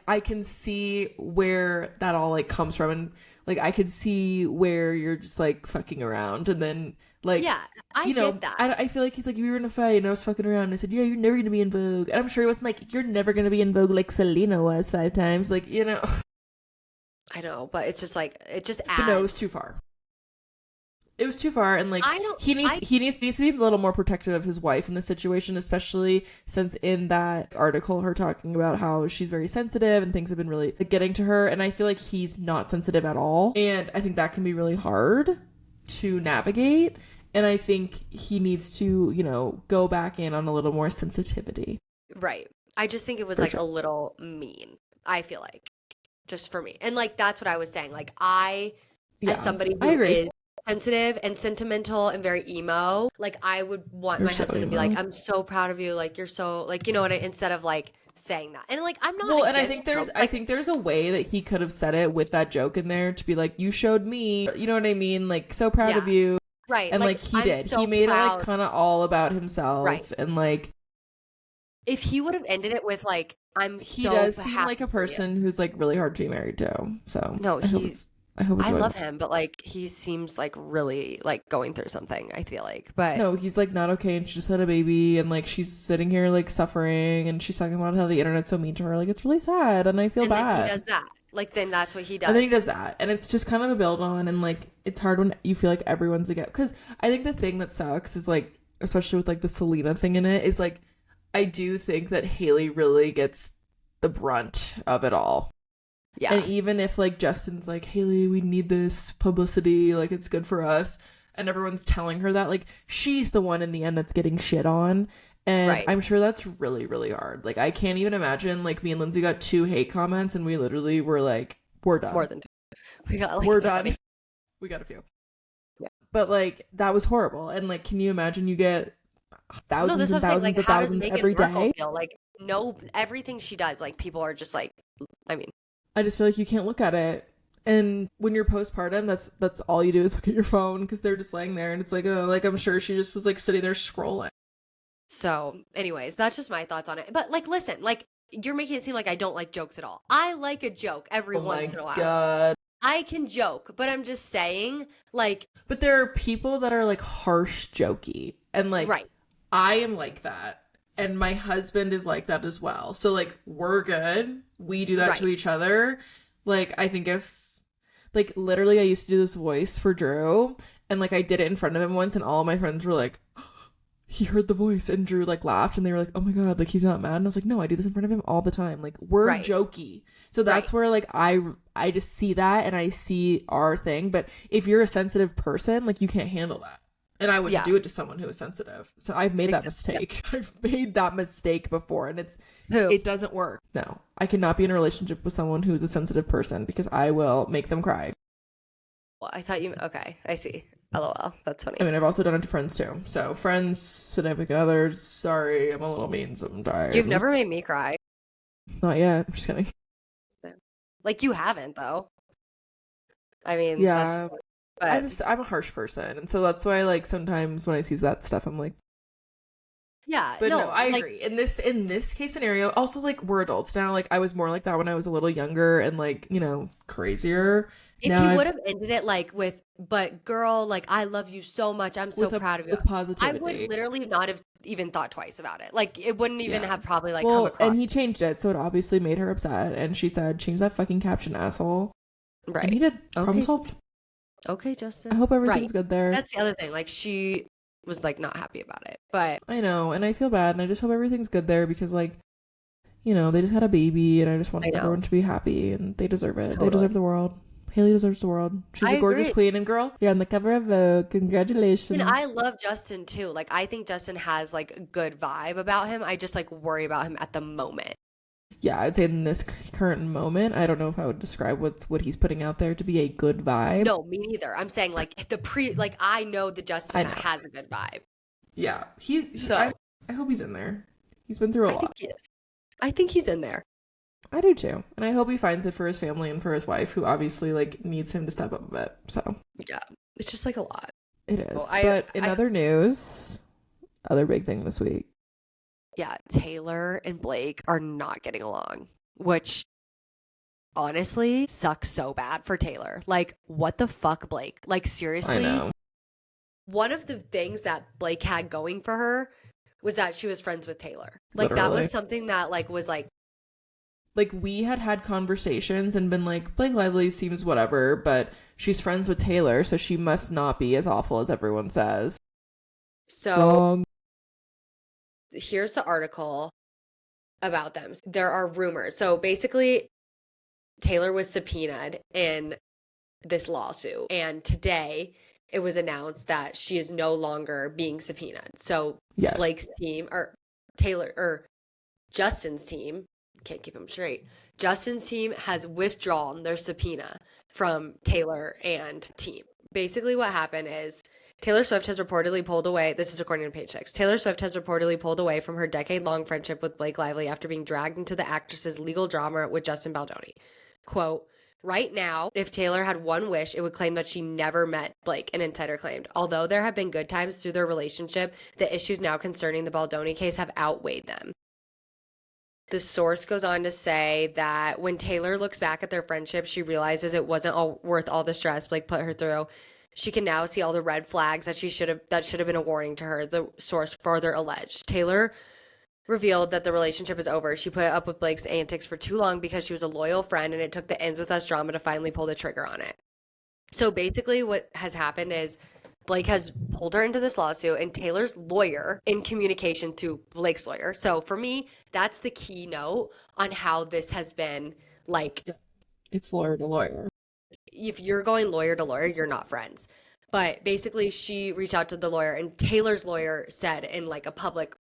[SPEAKER 1] I can see where that all like comes from. And like, I could see where you're just like fucking around. And then like,
[SPEAKER 2] I get that.
[SPEAKER 1] I feel like he's like, we were in a fight and I was fucking around. And I said, yeah, you're never going to be in Vogue. And I'm sure he wasn't like, you're never going to be in Vogue like Selena was 5 times. Like, you know.
[SPEAKER 2] I know, but it's just like, it just adds.
[SPEAKER 1] But no, it was too far. It was too far, and like
[SPEAKER 2] I don't.
[SPEAKER 1] he needs to be a little more protective of his wife in this situation, especially since in that article, her talking about how she's very sensitive and things have been really like, getting to her, and I feel like he's not sensitive at all, and I think that can be really hard to navigate, and I think he needs to, go back in on a little more sensitivity.
[SPEAKER 2] Right. I just think it was
[SPEAKER 1] For
[SPEAKER 2] like
[SPEAKER 1] sure.
[SPEAKER 2] a little mean. I feel like just for me, and like that's what I was saying. Like I, as
[SPEAKER 1] Yeah,
[SPEAKER 2] somebody
[SPEAKER 1] I
[SPEAKER 2] who
[SPEAKER 1] agree.
[SPEAKER 2] is sensitive and sentimental and very emo, like I would want
[SPEAKER 1] You're
[SPEAKER 2] my
[SPEAKER 1] so
[SPEAKER 2] husband to be like,
[SPEAKER 1] emo.
[SPEAKER 2] "I'm so proud of you. Like you're so like what I instead of like saying that." And like I'm not
[SPEAKER 1] Well, and I think
[SPEAKER 2] against
[SPEAKER 1] there's
[SPEAKER 2] jokes.
[SPEAKER 1] I think there's a way that he could have said it with that joke in there to be like, you showed me, you know what I mean? Like, so proud
[SPEAKER 2] Yeah,
[SPEAKER 1] of you.
[SPEAKER 2] right.
[SPEAKER 1] And
[SPEAKER 2] Like
[SPEAKER 1] like he
[SPEAKER 2] I'm
[SPEAKER 1] did. He
[SPEAKER 2] so
[SPEAKER 1] made it like
[SPEAKER 2] proud.
[SPEAKER 1] kind of all about
[SPEAKER 2] Right.
[SPEAKER 1] himself, and like
[SPEAKER 2] If he would have ended it with like, "I'm
[SPEAKER 1] he
[SPEAKER 2] so
[SPEAKER 1] does seem like
[SPEAKER 2] happy
[SPEAKER 1] a
[SPEAKER 2] for you."
[SPEAKER 1] person who's like really hard to be married to. So
[SPEAKER 2] No,
[SPEAKER 1] I hope it's
[SPEAKER 2] I
[SPEAKER 1] good.
[SPEAKER 2] love him, but like he seems like really like going through something, I feel like. But
[SPEAKER 1] No, he's like not okay, and she just had a baby, and like she's sitting here like suffering, and she's talking about how the internet's so mean to her. Like it's really sad, and I feel
[SPEAKER 2] and then he
[SPEAKER 1] bad.
[SPEAKER 2] does that. Like then that's what he
[SPEAKER 1] And then
[SPEAKER 2] does.
[SPEAKER 1] he does that, and it's just kind of a build on, and like it's hard when you feel like everyone's against. Because I think the thing that sucks is like, especially with like the Selena thing in it, is like I do think that Hailey really gets the brunt of it all. And
[SPEAKER 2] Yeah.
[SPEAKER 1] even if like Justin's like, Hailey, we need this publicity, like it's good for us, and everyone's telling her that, like she's the one in the end that's getting shit on. And
[SPEAKER 2] Right.
[SPEAKER 1] I'm sure that's really, really hard. Like I can't even imagine like me and Lyndsey got 2 hate comments and we literally were like, we're
[SPEAKER 2] More
[SPEAKER 1] done.
[SPEAKER 2] than two. We got like
[SPEAKER 1] We're
[SPEAKER 2] it's
[SPEAKER 1] done.
[SPEAKER 2] funny.
[SPEAKER 1] We got a few.
[SPEAKER 2] Yeah.
[SPEAKER 1] But like that was horrible. And like can you imagine you get
[SPEAKER 2] No,
[SPEAKER 1] thousands
[SPEAKER 2] that's what
[SPEAKER 1] and
[SPEAKER 2] I'm saying. Like
[SPEAKER 1] thousands of
[SPEAKER 2] how does
[SPEAKER 1] thousands
[SPEAKER 2] Meghan
[SPEAKER 1] every
[SPEAKER 2] Markle
[SPEAKER 1] day?
[SPEAKER 2] feel? Like no everything she does, like people are just like I mean,
[SPEAKER 1] I just feel like you can't look at it. And when you're postpartum, that's all you do is look at your phone because they're just laying there, and it's like, oh, like I'm sure she just was like sitting there scrolling.
[SPEAKER 2] so anyways, that's just my thoughts on it. But like listen, like you're making it seem like I don't like jokes at all. I like a joke every
[SPEAKER 1] Oh my
[SPEAKER 2] once in a while.
[SPEAKER 1] god!
[SPEAKER 2] I can joke, but I'm just saying, like,
[SPEAKER 1] But there are people that are like harsh, jokey, and like
[SPEAKER 2] right.
[SPEAKER 1] I am like that, and my husband is like that as well. So like we're good. We do that to
[SPEAKER 2] Right.
[SPEAKER 1] each other. Like I think if like literally I used to do this voice for Drew, and like I did it in front of him once, and all of my friends were like, he heard the voice, and Drew like laughed, and they were like, oh my god, like he's not mad. And I was like, no, I do this in front of him all the time. Like we're
[SPEAKER 2] Right.
[SPEAKER 1] jokey. So that's
[SPEAKER 2] Right.
[SPEAKER 1] where like I just see that, and I see our thing. But if you're a sensitive person, like you can't handle that. And I wouldn't
[SPEAKER 2] Yeah.
[SPEAKER 1] do it to someone who is sensitive. So I've made that
[SPEAKER 2] Exactly.
[SPEAKER 1] mistake. I've made that mistake before, and
[SPEAKER 2] Who?
[SPEAKER 1] it doesn't work. No, I cannot be in a relationship with someone who is a sensitive person because I will make them cry.
[SPEAKER 2] Well, I thought you okay, I see. LOL. That's funny.
[SPEAKER 1] I mean, I've also done it to friends too. So friends, significant others. Sorry, I'm a little mean sometimes.
[SPEAKER 2] You've never made me cry.
[SPEAKER 1] Not yet. I'm just kidding.
[SPEAKER 2] Like you haven't though. I mean,
[SPEAKER 1] Yeah,
[SPEAKER 2] that's just,
[SPEAKER 1] I'm a harsh person, and so that's why like sometimes when I see that stuff, I'm like,
[SPEAKER 2] yeah,
[SPEAKER 1] but no,
[SPEAKER 2] no,
[SPEAKER 1] I
[SPEAKER 2] like
[SPEAKER 1] agree. In this case scenario, also like we're adults now. Like I was more like that when I was a little younger and like crazier.
[SPEAKER 2] if
[SPEAKER 1] Now
[SPEAKER 2] you would
[SPEAKER 1] I've
[SPEAKER 2] have ended it like with, but girl, like I love you so much. I'm so proud of you.
[SPEAKER 1] with
[SPEAKER 2] I
[SPEAKER 1] positivity.
[SPEAKER 2] would literally not have even thought twice about it. Like it wouldn't even
[SPEAKER 1] Yeah.
[SPEAKER 2] have probably like come
[SPEAKER 1] Well,
[SPEAKER 2] across.
[SPEAKER 1] and he changed it, so it obviously made her upset, and she said, "Change that fucking caption, asshole." And he
[SPEAKER 2] Right.
[SPEAKER 1] did. Problem
[SPEAKER 2] Okay.
[SPEAKER 1] solved.
[SPEAKER 2] Okay, Justin.
[SPEAKER 1] I hope everything's
[SPEAKER 2] Right.
[SPEAKER 1] good there.
[SPEAKER 2] That's the other thing. Like she was like not happy about it. But
[SPEAKER 1] I know, and I feel bad, and I just hope everything's good there because, like, they just had a baby, and I just want
[SPEAKER 2] I know.
[SPEAKER 1] everyone to be happy, and they deserve it. They
[SPEAKER 2] Totally.
[SPEAKER 1] deserve the world. Hailey deserves the world. She's
[SPEAKER 2] I
[SPEAKER 1] a gorgeous
[SPEAKER 2] agree.
[SPEAKER 1] queen, and girl, you're on the cover of Vogue. Congratulations.
[SPEAKER 2] and I love Justin too. Like I think Justin has like a good vibe about him. I just like worry about him at the moment.
[SPEAKER 1] Yeah, I'd say in this current moment, I don't know if I would describe what he's putting out there to be a good vibe.
[SPEAKER 2] No, me neither. I'm saying like like I know the Justin
[SPEAKER 1] I
[SPEAKER 2] that
[SPEAKER 1] know.
[SPEAKER 2] has a good vibe.
[SPEAKER 1] Yeah,
[SPEAKER 2] So
[SPEAKER 1] I hope he's in there. He's been through a
[SPEAKER 2] I
[SPEAKER 1] lot.
[SPEAKER 2] think he is. I think he's in there.
[SPEAKER 1] I do too. And I hope he finds it for his family and for his wife, who obviously like needs him to step up a bit. So
[SPEAKER 2] Yeah. It's just like a lot.
[SPEAKER 1] it is.
[SPEAKER 2] Well,
[SPEAKER 1] But in other news, other big thing this week.
[SPEAKER 2] Yeah, Taylor and Blake are not getting along, which honestly sucks so bad for Taylor. Like, what the fuck, Blake? Like,
[SPEAKER 1] I
[SPEAKER 2] seriously?
[SPEAKER 1] know.
[SPEAKER 2] One of the things that Blake had going for her was that she was friends with Taylor. Like, that
[SPEAKER 1] Literally.
[SPEAKER 2] was something that, like, was like,
[SPEAKER 1] like we had conversations and been like, Blake Lively seems whatever, but she's friends with Taylor, so she must not be as awful as everyone says.
[SPEAKER 2] So here's the article about them. There are rumors. So basically, Taylor was subpoenaed in this lawsuit, and today it was announced that she is no longer being subpoenaed. So
[SPEAKER 1] yes.
[SPEAKER 2] Blake's team, or Taylor, or Justin's team, can't keep them straight. Justin's team has withdrawn their subpoena from Taylor and team. Basically what happened is Taylor Swift has reportedly pulled away, this is according to Page Six, Taylor Swift has reportedly pulled away from her decade-long friendship with Blake Lively after being dragged into the actress's legal drama with Justin Baldoni. Quote, right now, if Taylor had one wish, it would claim that she never met Blake, an insider claimed. Although there have been good times through their relationship, the issues now concerning the Baldoni case have outweighed them. The source goes on to say that when Taylor looks back at their friendship, she realizes it wasn't worth all the stress Blake put her through. She can now see all the red flags that should have been a warning to her, the source further alleged. Taylor revealed that the relationship is over. She put up with Blake's antics for too long because she was a loyal friend, and it took the ends with us drama to finally pull the trigger on it. So basically what has happened is Blake has pulled her into this lawsuit, and Taylor's lawyer in communication to Blake's lawyer. So for me, that's the key note on how this has been like.
[SPEAKER 1] It's lawyer to lawyer.
[SPEAKER 2] If you're going lawyer to lawyer, you're not friends. But basically she reached out to the lawyer, and Taylor's lawyer said in like a public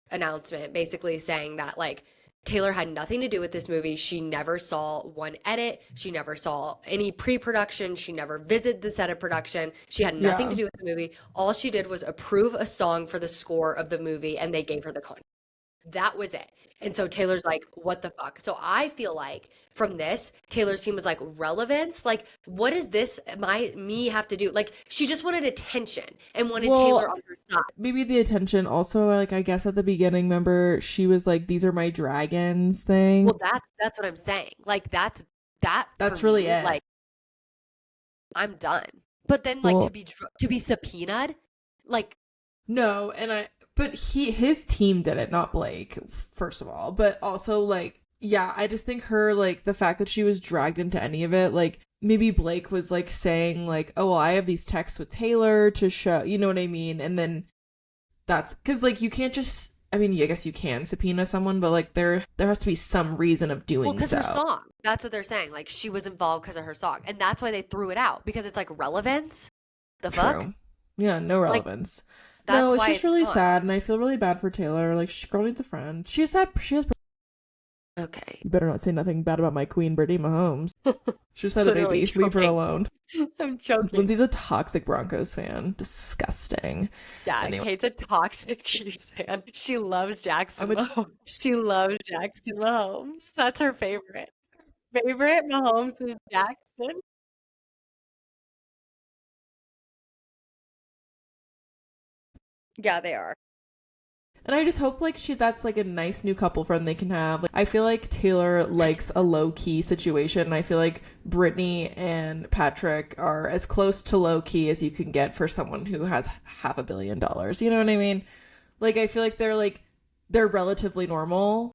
[SPEAKER 2] announcement, basically saying that like Taylor had nothing to do with this movie. She never saw one edit. She never saw any pre-production. She never visited the set of production. She had nothing to do with the movie. All she did was approve a song for the score of the movie, and they gave her the contract. That was it. And so Taylor's like, what the fuck? So I feel like from this, Taylor's team was like, relevance? Like, what does this me have to do? Like, she just wanted attention and wanted Taylor on her side.
[SPEAKER 1] Maybe the attention also, like, I guess at the beginning, remember, she was like, these are my dragons thing.
[SPEAKER 2] Well, that's what I'm saying. Like, that's
[SPEAKER 1] really it.
[SPEAKER 2] Like, I'm done. But then, like, to be subpoenaed, like.
[SPEAKER 1] No, but his team did it, not Blake, first of all. But also, like, yeah, I just think her, like, the fact that she was dragged into any of it, like, maybe Blake was, like, saying, like, oh, well, I have these texts with Taylor to show, you know what I mean? And then that's, because, like, you can't just, I mean, I guess you can subpoena someone, but, like, there has to be some reason of doing so.
[SPEAKER 2] Well, because her song. That's what they're saying. Like, she was involved because of her song. And that's why they threw it out, because it's, like, relevance. The fuck?
[SPEAKER 1] True. Yeah, no relevance. Like,
[SPEAKER 2] that's
[SPEAKER 1] no, it's
[SPEAKER 2] why
[SPEAKER 1] just really sad, and I feel really bad for Taylor. Like, girl needs a friend. She has.
[SPEAKER 2] Okay.
[SPEAKER 1] You better not say nothing bad about my queen, Brittany Mahomes. She just had a baby. Leave her alone.
[SPEAKER 2] I'm joking.
[SPEAKER 1] Lyndsey's a toxic Broncos fan. Disgusting.
[SPEAKER 2] Yeah, anyway. Kate's a toxic Chiefs fan. She loves Jackson Mahomes. She loves Jackson Mahomes. That's her favorite. Favorite Mahomes is Jackson. Yeah, they are.
[SPEAKER 1] And I just hope, like, that's, like, a nice new couple friend they can have. Like, I feel like Taylor likes a low-key situation, and I feel like Brittany and Patrick are as close to low-key as you can get for someone who has $500 million. You know what I mean? Like, I feel like they're relatively normal.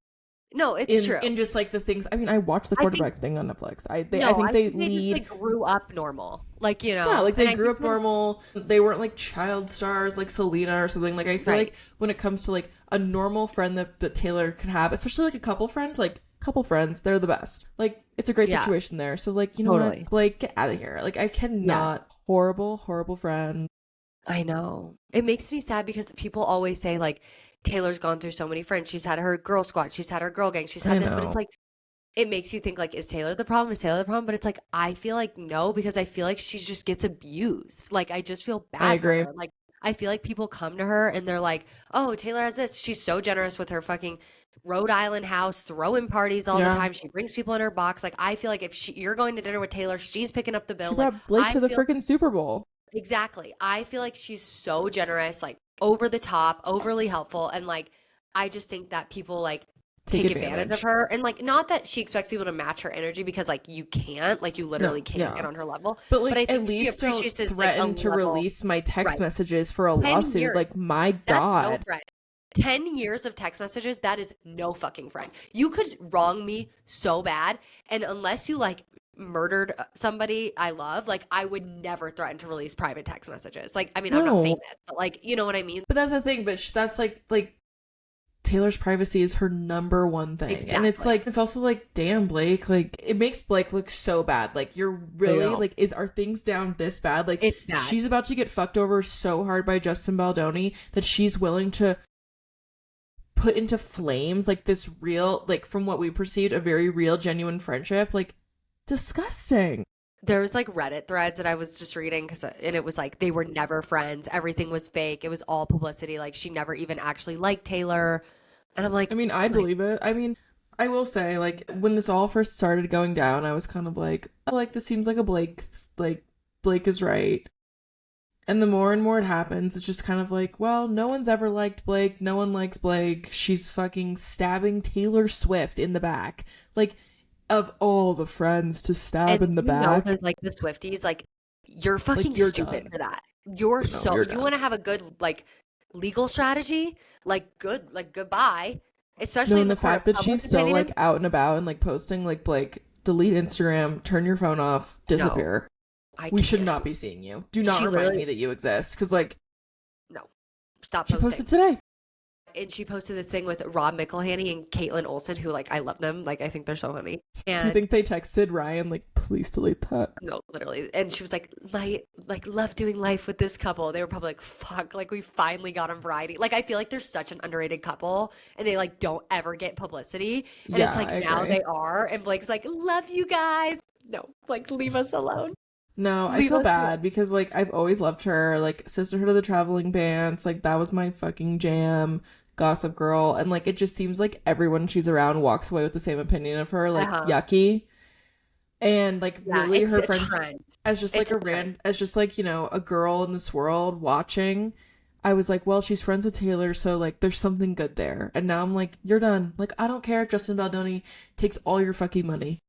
[SPEAKER 2] No, it's true.
[SPEAKER 1] In just, like, the things, I mean, I watched the quarterback thing on Netflix. I think they lead.
[SPEAKER 2] Just, like, grew up normal. Like, you know.
[SPEAKER 1] Yeah, like, they grew up normal. They weren't, like, child stars like Selena or something. Like, I feel like when it comes to, like, a normal friend that Taylor could have, especially, like, a couple friends, they're the best. Like, it's a great situation there. So, like, you know what? Like, get out of here. Like, I cannot. Horrible, horrible friend.
[SPEAKER 2] I know. It makes me sad because people always say, like, Taylor's gone through so many friends. She's had her girl squad. She's had her girl gang. She's had this. But it's like, it makes you think, like, is Taylor the problem? Is Taylor the problem? But it's like, I feel like no, because I feel like she just gets abused. Like, I just feel bad. I
[SPEAKER 1] agree.
[SPEAKER 2] For her. Like, I feel like people come to her and they're like, oh, Taylor has this. She's so generous with her fucking Rhode Island house, throwing parties all the time. She brings people in her box. Like, I feel like if you're going to dinner with Taylor, she's picking up the bill. She
[SPEAKER 1] brought Blake to the freaking Super Bowl.
[SPEAKER 2] Exactly. I feel like she's so generous, like, over the top, overly helpful, and, like, I just think that people, like, take advantage of her. And, like, not that she expects people to match her energy, because, like, you can't. Like, you literally can't get on her level.
[SPEAKER 1] But, like,
[SPEAKER 2] I think
[SPEAKER 1] at least don't threaten to release my text messages for a lawsuit. Like, my God.
[SPEAKER 2] 10 years of text messages, that is no fucking friend. You could wrong me so bad, and unless you like murdered somebody I love, like I would never threaten to release private text messages. Like, I mean, I'm not
[SPEAKER 1] No.
[SPEAKER 2] famous, but like, you know what I mean?
[SPEAKER 1] But that's the thing, but that's like Taylor's privacy is her number one thing.
[SPEAKER 2] Exactly.
[SPEAKER 1] And it's like, it's also like, damn, Blake, like it makes Blake look so bad. Like you're really like, are things down this bad? Like
[SPEAKER 2] It's bad.
[SPEAKER 1] she's about to get fucked over so hard by Justin Baldoni that she's willing to put into flames like this real, like from what we perceived, a very real, genuine friendship. Like disgusting.
[SPEAKER 2] There was like Reddit threads that I was just reading and it was like they were never friends. Everything was fake. It was all publicity. Like she never even actually liked Taylor. And I'm like,
[SPEAKER 1] I mean, I believe it. I mean, I will say, like, when this all first started going down, I was kind of like, oh, like, this seems like Blake is right. And the more and more it happens, it's just kind of like, well, no one's ever liked Blake. No one likes Blake. She's fucking stabbing Taylor Swift in the back. Like, of all the friends to stab in the back.
[SPEAKER 2] Like the Swifties, like, you're fucking
[SPEAKER 1] you're
[SPEAKER 2] stupid
[SPEAKER 1] done.
[SPEAKER 2] for that. You're you want to have a good, like, legal strategy, like good, like goodbye, especially
[SPEAKER 1] in the fact that she's still like out and about and like posting like Blake, delete Instagram, turn your phone off, disappear. We should not be seeing you. Do not remind me that you exist, because like
[SPEAKER 2] stop
[SPEAKER 1] posting. She posted today.
[SPEAKER 2] And she posted this thing with Rob McElhenney and Caitlin Olsen, who, like, I love them. Like, I think they're so funny. And
[SPEAKER 1] do you think they texted Ryan, like, please delete that?
[SPEAKER 2] No, literally. And she was like, love doing life with this couple. They were probably like, fuck, like, we finally got on Variety. Like, I feel like they're such an underrated couple, and they, like, don't ever get publicity. And it's like, now they are. And Blake's like, love you guys. No, like, leave us alone.
[SPEAKER 1] No, I feel bad because, like, I've always loved her. Like, Sisterhood of the Traveling Pants, like, that was my fucking jam. Gossip Girl, and like it just seems like everyone she's around walks away with the same opinion of her, like yucky, and like really her friend as just like as just like, you know, a girl in this world watching. I was like, well, she's friends with Taylor, so like there's something good there. And now I'm like, you're done. Like, I don't care if Justin Baldoni takes all your fucking money.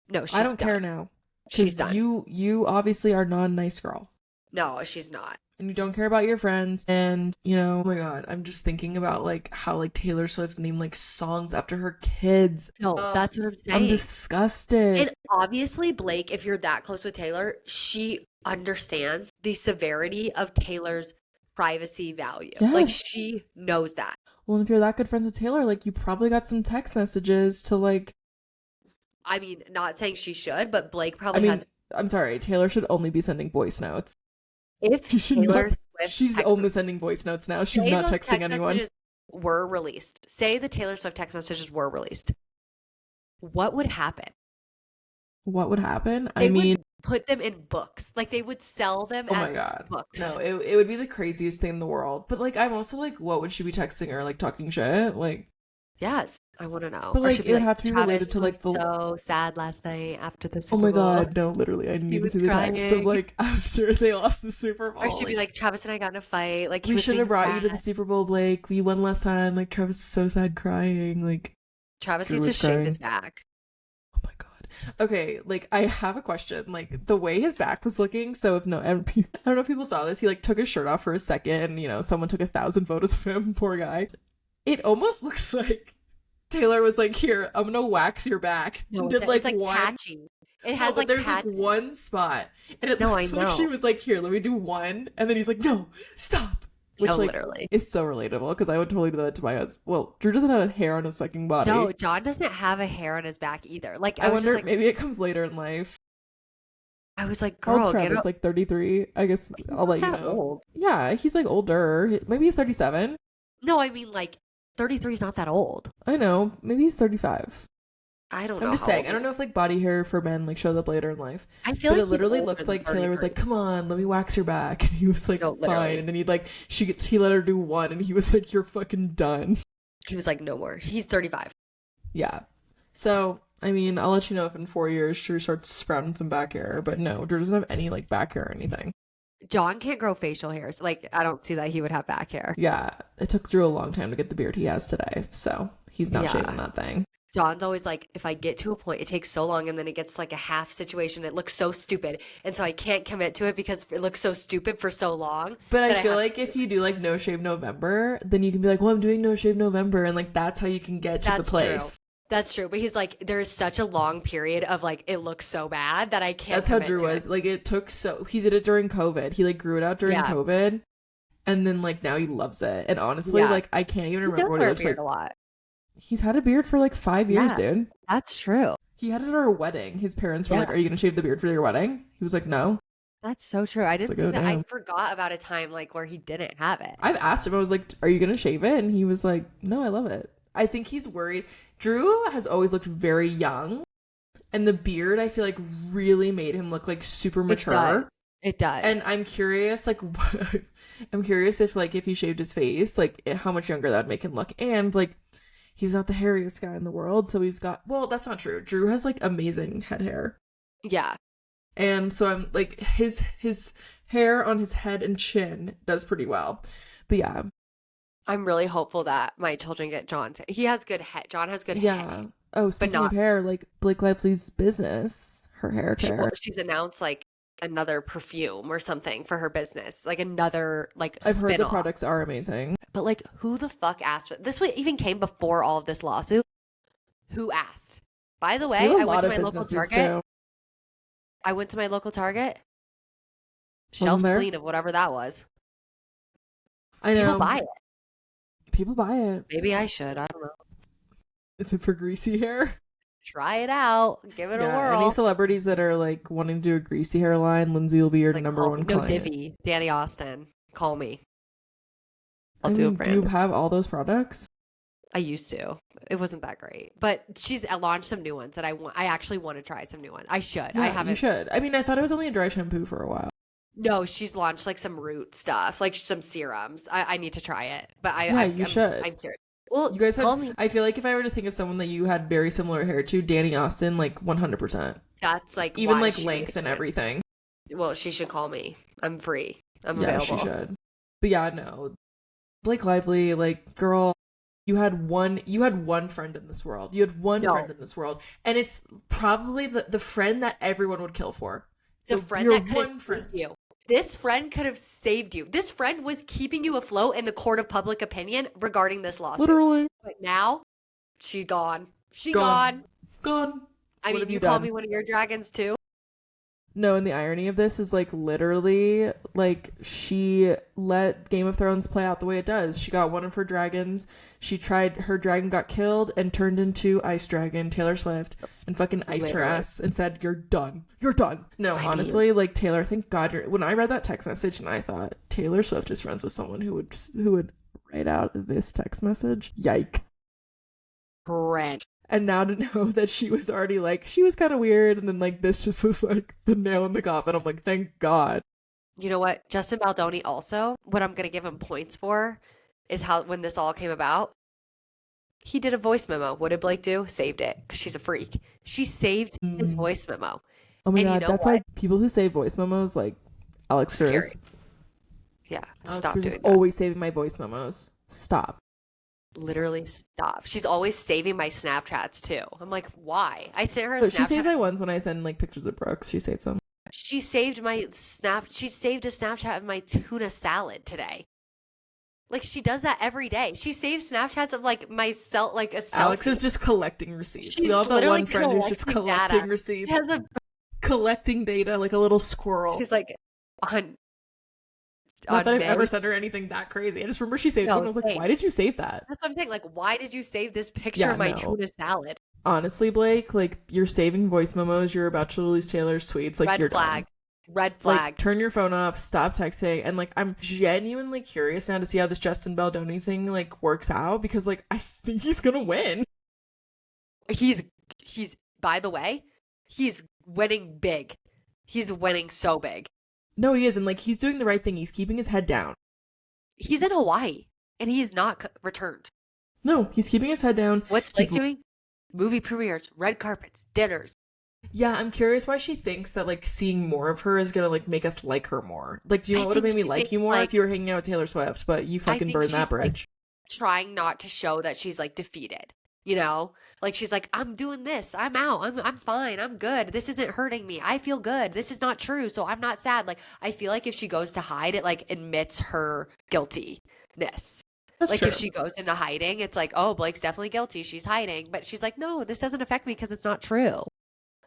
[SPEAKER 2] No,
[SPEAKER 1] I don't care now.
[SPEAKER 2] She's done.
[SPEAKER 1] You obviously are not a nice girl.
[SPEAKER 2] No, she's not.
[SPEAKER 1] And you don't care about your friends. And, you know, oh my God, I'm just thinking about, like, how, like, Taylor Swift named, like, songs after her kids.
[SPEAKER 2] No, that's what I'm saying.
[SPEAKER 1] I'm disgusted.
[SPEAKER 2] And obviously, Blake, if you're that close with Taylor, she understands the severity of Taylor's privacy value.
[SPEAKER 1] Yes.
[SPEAKER 2] Like, she knows that.
[SPEAKER 1] Well, if you're that good friends with Taylor, like, you probably got some text messages to, like...
[SPEAKER 2] I mean, not saying she should, but Blake probably has...
[SPEAKER 1] I'm sorry, Taylor should only be sending voice notes.
[SPEAKER 2] If Taylor Swift
[SPEAKER 1] she's only sending voice notes now. She's not texting anyone.
[SPEAKER 2] Were released. Say the Taylor Swift text messages were released. What would happen?
[SPEAKER 1] What would happen?
[SPEAKER 2] They would put them in books. Like, they would sell them as books.
[SPEAKER 1] No, it would be the craziest thing in the world. But like, I'm also like, what would she be texting her? Like, talking shit? Like,
[SPEAKER 2] yes, I want to know.
[SPEAKER 1] But like, it would have to be related to like
[SPEAKER 2] the... so sad last night after the Super
[SPEAKER 1] Bowl. Oh my God,
[SPEAKER 2] Bowl.
[SPEAKER 1] no, literally, I need to see the text of like after they lost the Super Bowl.
[SPEAKER 2] Or she'd be like, Travis and I got in a fight. Like,
[SPEAKER 1] we should have brought you to the Super Bowl, Blake. We won last time. Like, Travis is so sad, crying. Like,
[SPEAKER 2] Travis needs to shave his back.
[SPEAKER 1] Oh my God. Okay, like, I have a question. Like, the way his back was looking. So I don't know if people saw this. He like took his shirt off for a second. You know, someone took 1,000 photos of him. Poor guy. It almost looks like Taylor was like, here, I'm gonna wax your back.
[SPEAKER 2] No,
[SPEAKER 1] did like
[SPEAKER 2] one patchy. It has like
[SPEAKER 1] there's like one spot, and it looks like she was like, here, let me do one, and then he's like, no, stop. Which like
[SPEAKER 2] literally
[SPEAKER 1] is so relatable, because I would totally do that to my husband. Well, Drew doesn't have hair on his fucking body.
[SPEAKER 2] No, John doesn't have a hair on his back either. Like,
[SPEAKER 1] I wonder, like, maybe it comes later in life.
[SPEAKER 2] I was like, girl,
[SPEAKER 1] Travis, like 33. I guess I'll let you know.
[SPEAKER 2] Old.
[SPEAKER 1] Yeah, he's like older. Maybe he's 37.
[SPEAKER 2] No, I mean, like, 33 is not that old.
[SPEAKER 1] I know. Maybe he's 35.
[SPEAKER 2] I don't know.
[SPEAKER 1] I'm just saying. I don't know if like body hair for men like shows up later in life.
[SPEAKER 2] I feel like
[SPEAKER 1] it literally looks like Taylor was like, "Come on, let me wax your back," and he was like, "Fine." And then he let her do one, and he was like, "You're fucking done."
[SPEAKER 2] He was like, "No more." He's 35.
[SPEAKER 1] Yeah. So I mean, I'll let you know if in 4 years Drew starts sprouting some back hair. But no, Drew doesn't have any like back hair or anything.
[SPEAKER 2] John can't grow facial hair, so like I don't see that he would have back hair.
[SPEAKER 1] Yeah, it took Drew a long time to get the beard he has today, so he's not shaving that thing.
[SPEAKER 2] John's always like, if I get to a point, it takes so long and then it gets like a half situation. It looks so stupid. And so I can't commit to it because it looks so stupid for so long.
[SPEAKER 1] But
[SPEAKER 2] that
[SPEAKER 1] I feel
[SPEAKER 2] have
[SPEAKER 1] like if you do like No Shave November, then you can be like, well, I'm doing No Shave November. And like, that's how you can get to the
[SPEAKER 2] That's
[SPEAKER 1] place.
[SPEAKER 2] true. That's true. But he's like, there's such a long period of like, it looks so bad that I can't
[SPEAKER 1] That's how
[SPEAKER 2] commit
[SPEAKER 1] Drew
[SPEAKER 2] to
[SPEAKER 1] was.
[SPEAKER 2] it.
[SPEAKER 1] Like, it took he did it during COVID. He like grew it out during
[SPEAKER 2] Yeah.
[SPEAKER 1] COVID. And then like now he loves it. And honestly,
[SPEAKER 2] Yeah.
[SPEAKER 1] like I can't even
[SPEAKER 2] He
[SPEAKER 1] remember
[SPEAKER 2] does
[SPEAKER 1] what
[SPEAKER 2] wear
[SPEAKER 1] it
[SPEAKER 2] a
[SPEAKER 1] looks
[SPEAKER 2] beard
[SPEAKER 1] like.
[SPEAKER 2] a lot.
[SPEAKER 1] He's had a beard for like 5 years,
[SPEAKER 2] Yeah.
[SPEAKER 1] dude.
[SPEAKER 2] That's true.
[SPEAKER 1] He had it at our wedding. His parents were
[SPEAKER 2] Yeah.
[SPEAKER 1] like, are you going to shave the beard for your wedding? He was like, no.
[SPEAKER 2] That's so true. I didn't
[SPEAKER 1] like,
[SPEAKER 2] think
[SPEAKER 1] oh,
[SPEAKER 2] that. I
[SPEAKER 1] damn.
[SPEAKER 2] forgot about a time like where he didn't have it.
[SPEAKER 1] I've asked him, I was like, are you going to shave it? And he was like, no, I love it. I think he's worried. Drew has always looked very young. And the beard, I feel like, really made him look like super mature.
[SPEAKER 2] It does.
[SPEAKER 1] And I'm curious, like, I'm curious if, like, if he shaved his face, like, how much younger that would make him look. And, like, he's not the hairiest guy in the world, so he's got, well, that's not true. Drew has, like, amazing head hair.
[SPEAKER 2] Yeah.
[SPEAKER 1] And so I'm, like, his hair on his head and chin does pretty well. But, yeah.
[SPEAKER 2] I'm really hopeful that my children get John's. He has good head. John has good hair.
[SPEAKER 1] Oh, speaking of hair, like, Blake Lively's business, her hair care.
[SPEAKER 2] She's announced, like, another perfume or something for her business. Like, another, like,
[SPEAKER 1] I've heard the
[SPEAKER 2] spin-off.
[SPEAKER 1] products are amazing.
[SPEAKER 2] But, like, who the fuck asked for this? Even came before all of this lawsuit. Who asked? By the way, I went to my local Target.
[SPEAKER 1] Too.
[SPEAKER 2] I went to my local Target. Shelves clean of whatever that was.
[SPEAKER 1] I know.
[SPEAKER 2] People buy it.
[SPEAKER 1] People buy it.
[SPEAKER 2] Maybe I should. I don't know.
[SPEAKER 1] Is it for greasy hair?
[SPEAKER 2] Try it out. Give it a whirl.
[SPEAKER 1] Any celebrities that are like wanting to do a greasy hairline, Lyndsey will be your
[SPEAKER 2] like,
[SPEAKER 1] number one client.
[SPEAKER 2] No, Divvy, Danny Austin, call me. I'll do a brand.
[SPEAKER 1] Do you have all those products?
[SPEAKER 2] I used to. It wasn't that great, but she's launched some new ones that I want. I actually want to try some new ones. I should.
[SPEAKER 1] Yeah,
[SPEAKER 2] I haven't.
[SPEAKER 1] You should. I mean, I thought it was only a dry shampoo for a while.
[SPEAKER 2] No, she's launched like some root stuff, like some serums. I need to try it, but
[SPEAKER 1] you should.
[SPEAKER 2] I'm curious. Well,
[SPEAKER 1] you guys
[SPEAKER 2] call me.
[SPEAKER 1] I feel like if I were to think of someone that you had very similar hair to, Danny Austin, like 100%.
[SPEAKER 2] That's like
[SPEAKER 1] even like length and everything.
[SPEAKER 2] Well, she should call me. I'm free. I'm
[SPEAKER 1] available. Yeah, she should. But yeah, no. Blake Lively, like, girl, you had one friend in this world. You had one friend in this world, and it's probably the friend that everyone would kill for.
[SPEAKER 2] The friend that could have saved you. This friend could have saved you. This friend was keeping you afloat in the court of public opinion regarding this lawsuit.
[SPEAKER 1] Literally.
[SPEAKER 2] But now, she's gone. Gone. I mean, you call me one of your dragons too?
[SPEAKER 1] No, and the irony of this is like literally like she let Game of Thrones play out the way it does. She got one of her dragons. She tried, her dragon got killed and turned into Ice Dragon, Taylor Swift, and fucking iced her ass and said, "You're done. You're done." No, honestly, like Taylor, thank God when I read that text message and I thought Taylor Swift is friends with someone who would write out this text message. Yikes.
[SPEAKER 2] Friend.
[SPEAKER 1] And now to know that she was already like, she was kind of weird. And then like, this just was like the nail in the coffin. I'm like, thank God.
[SPEAKER 2] You know what? Justin Baldoni also, what I'm going to give him points for is how, when this all came about, he did a voice memo. What did Blake do? Saved it. Because she's a freak. She saved his voice memo.
[SPEAKER 1] Oh my God. That's why people who save voice memos, like Alex Cruz.
[SPEAKER 2] Yeah.
[SPEAKER 1] Alex
[SPEAKER 2] Stop
[SPEAKER 1] Cruz
[SPEAKER 2] doing
[SPEAKER 1] is
[SPEAKER 2] that.
[SPEAKER 1] always saving my voice memos. Stop.
[SPEAKER 2] Literally stop. She's always saving my Snapchats too. I'm like, why? I sent her a Snapchat.
[SPEAKER 1] She saves my ones when I send like pictures of Brooks. She saves them.
[SPEAKER 2] She saved my She saved a Snapchat of my tuna salad today. Like she does that every day. She saves Snapchats of like myself, like a selfie.
[SPEAKER 1] Alex is just collecting receipts.
[SPEAKER 2] She's
[SPEAKER 1] we all have that one friend who's just collecting
[SPEAKER 2] data.
[SPEAKER 1] receipts.
[SPEAKER 2] She has
[SPEAKER 1] collecting data like a little squirrel.
[SPEAKER 2] She's like
[SPEAKER 1] Not that I've ever sent her anything that crazy. I just remember she saved it and I was like, why did you save that?
[SPEAKER 2] That's what I'm saying. Like, why did you save this picture of my tuna salad?
[SPEAKER 1] Honestly, Blake, like, you're saving voice memos. You're about to release Taylor's tweets. Like, you're done.
[SPEAKER 2] Red flag.
[SPEAKER 1] Like, turn your phone off. Stop texting. And, like, I'm genuinely curious now to see how this Justin Baldoni thing, like, works out. Because, like, I think he's gonna win.
[SPEAKER 2] He's, by the way, he's winning big. He's winning so big.
[SPEAKER 1] No, he isn't. Like, he's doing the right thing. He's keeping his head down.
[SPEAKER 2] He's in Hawaii, and he is not returned.
[SPEAKER 1] No, he's keeping his head down.
[SPEAKER 2] What's Blake doing? Movie premieres, red carpets, dinners.
[SPEAKER 1] Yeah, I'm curious why she thinks that, like, seeing more of her is gonna, like, make us like her more. Like, do you know what would have made me like you more if you were hanging out with Taylor Swift, but you fucking burned that bridge?
[SPEAKER 2] Like, trying not to show that she's, like, defeated. You know, like she's like, I'm doing this. I'm out. I'm fine. I'm good. This isn't hurting me. I feel good. This is not true. So I'm not sad. Like I feel like if she goes to hide, it like admits her guiltiness.
[SPEAKER 1] That's
[SPEAKER 2] Like
[SPEAKER 1] true.
[SPEAKER 2] if she goes into hiding, it's like, oh, Blake's definitely guilty. She's hiding. But she's like, no, this doesn't affect me because it's not true.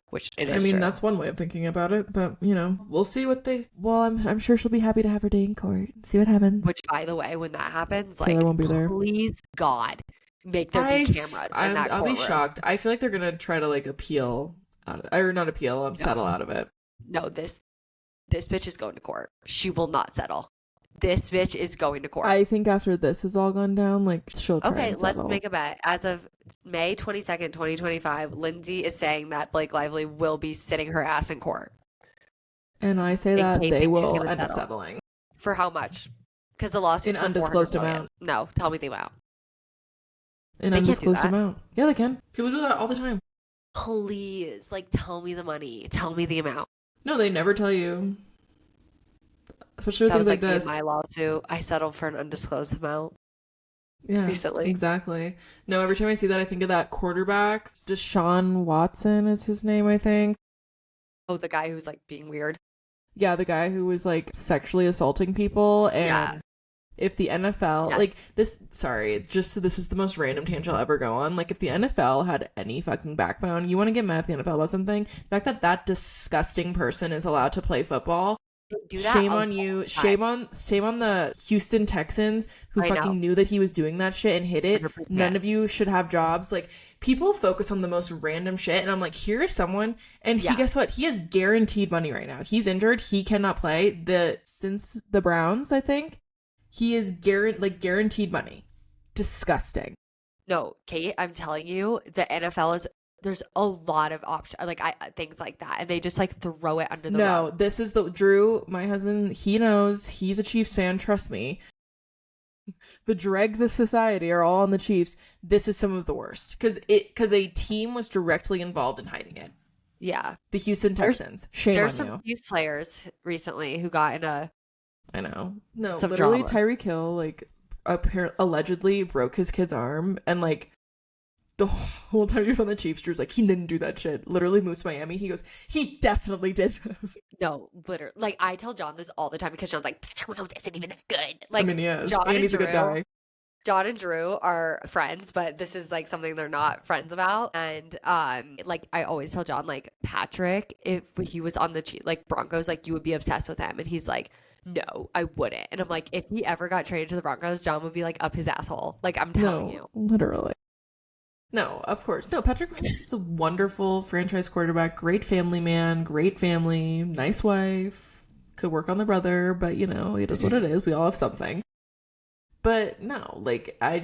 [SPEAKER 2] Which it is
[SPEAKER 1] I mean,
[SPEAKER 2] true.
[SPEAKER 1] that's one way of thinking about it, but you know, we'll see what they. Well, I'm sure she'll be happy to have her day in court. See what happens.
[SPEAKER 2] Which, by the way, when that happens, like,
[SPEAKER 1] Taylor won't be there.
[SPEAKER 2] please God, make there be cameras in that
[SPEAKER 1] I'll be
[SPEAKER 2] courtroom.
[SPEAKER 1] shocked. I feel like they're gonna try to like appeal, or not appeal, settle out of it.
[SPEAKER 2] No, this bitch is going to court. She will not settle. This bitch is going to court.
[SPEAKER 1] I think after this has all gone down, like she'll try
[SPEAKER 2] Okay,
[SPEAKER 1] and
[SPEAKER 2] let's
[SPEAKER 1] settle.
[SPEAKER 2] make a bet. As of May 22nd, 2025, Lyndsey is saying that Blake Lively will be sitting her ass in court.
[SPEAKER 1] And I say
[SPEAKER 2] In
[SPEAKER 1] that
[SPEAKER 2] case
[SPEAKER 1] they
[SPEAKER 2] she's
[SPEAKER 1] will
[SPEAKER 2] gonna
[SPEAKER 1] end up
[SPEAKER 2] settle.
[SPEAKER 1] settling.
[SPEAKER 2] For how much? Because the lawsuit's
[SPEAKER 1] An
[SPEAKER 2] for
[SPEAKER 1] undisclosed
[SPEAKER 2] 400 million.
[SPEAKER 1] amount.
[SPEAKER 2] No, tell me the amount.
[SPEAKER 1] An
[SPEAKER 2] They can't do
[SPEAKER 1] undisclosed
[SPEAKER 2] that.
[SPEAKER 1] amount. Yeah, they can. People do that all the time.
[SPEAKER 2] Please, like, tell me the money. Tell me the amount.
[SPEAKER 1] No, they never tell you. Especially with
[SPEAKER 2] That was
[SPEAKER 1] things like
[SPEAKER 2] like
[SPEAKER 1] this.
[SPEAKER 2] my lawsuit. I settled for an undisclosed amount
[SPEAKER 1] Yeah,
[SPEAKER 2] recently.
[SPEAKER 1] exactly. No, every time I see that, I think of that quarterback. Deshaun Watson is his name, I think.
[SPEAKER 2] Oh, the guy who's like being weird.
[SPEAKER 1] Yeah, the guy who was like sexually assaulting people. And
[SPEAKER 2] Yeah.
[SPEAKER 1] if the NFL,
[SPEAKER 2] Yes.
[SPEAKER 1] like this, sorry, just this is the most random tangent I'll ever go on. Like if the NFL had any fucking backbone, you want to get mad at the NFL about something, the fact that that disgusting person is allowed to play football.
[SPEAKER 2] They do that
[SPEAKER 1] Shame
[SPEAKER 2] a
[SPEAKER 1] on
[SPEAKER 2] lot
[SPEAKER 1] you.
[SPEAKER 2] of time.
[SPEAKER 1] Shame on the Houston Texans who
[SPEAKER 2] I
[SPEAKER 1] fucking
[SPEAKER 2] know.
[SPEAKER 1] knew that he was doing that shit and hid it.
[SPEAKER 2] 100%.
[SPEAKER 1] None of you should have jobs. Like people focus on the most random shit, and I'm like, here is someone, and
[SPEAKER 2] Yeah.
[SPEAKER 1] guess what? He has guaranteed money right now. He's injured. He cannot play. Since the Browns, I think he is guaranteed money. Disgusting.
[SPEAKER 2] No, Kate, I'm telling you, the NFL is there's a lot of options like things like that, and they just like throw it under the
[SPEAKER 1] No,
[SPEAKER 2] rug.
[SPEAKER 1] this is the Drew, my husband. He knows. He's a Chiefs fan. Trust me. The dregs of society are all on the Chiefs. This is some of the worst because a team was directly involved in hiding it.
[SPEAKER 2] Yeah,
[SPEAKER 1] The Houston Texans. Shame
[SPEAKER 2] there's
[SPEAKER 1] on
[SPEAKER 2] some
[SPEAKER 1] you.
[SPEAKER 2] Chiefs players recently who got in a
[SPEAKER 1] I know. No,
[SPEAKER 2] some
[SPEAKER 1] literally,
[SPEAKER 2] drama.
[SPEAKER 1] Tyreek Hill like allegedly broke his kid's arm, and like the whole time he was on the Chiefs, Drew's like, he didn't do that shit. Literally moves to Miami. He goes, he definitely did this.
[SPEAKER 2] No, literally. Like I tell John this all the time because John's like, Patrick Mahomes isn't even as good. Like
[SPEAKER 1] I mean, he is,
[SPEAKER 2] John
[SPEAKER 1] and he's a good
[SPEAKER 2] Drew-
[SPEAKER 1] guy.
[SPEAKER 2] John and Drew are friends, but this is like something they're not friends about. And like I always tell John, like Patrick, if he was on the like Broncos, like you would be obsessed with him, and he's like, no, I wouldn't. And I'm like, if he ever got traded to the Broncos, John would be like up his asshole. Like I'm telling you.
[SPEAKER 1] Literally. No, of course. No, Patrick Mahomes is a wonderful franchise quarterback, great family man, great family, nice wife, could work on the brother, but you know, it is what it is. We all have something. But no, like I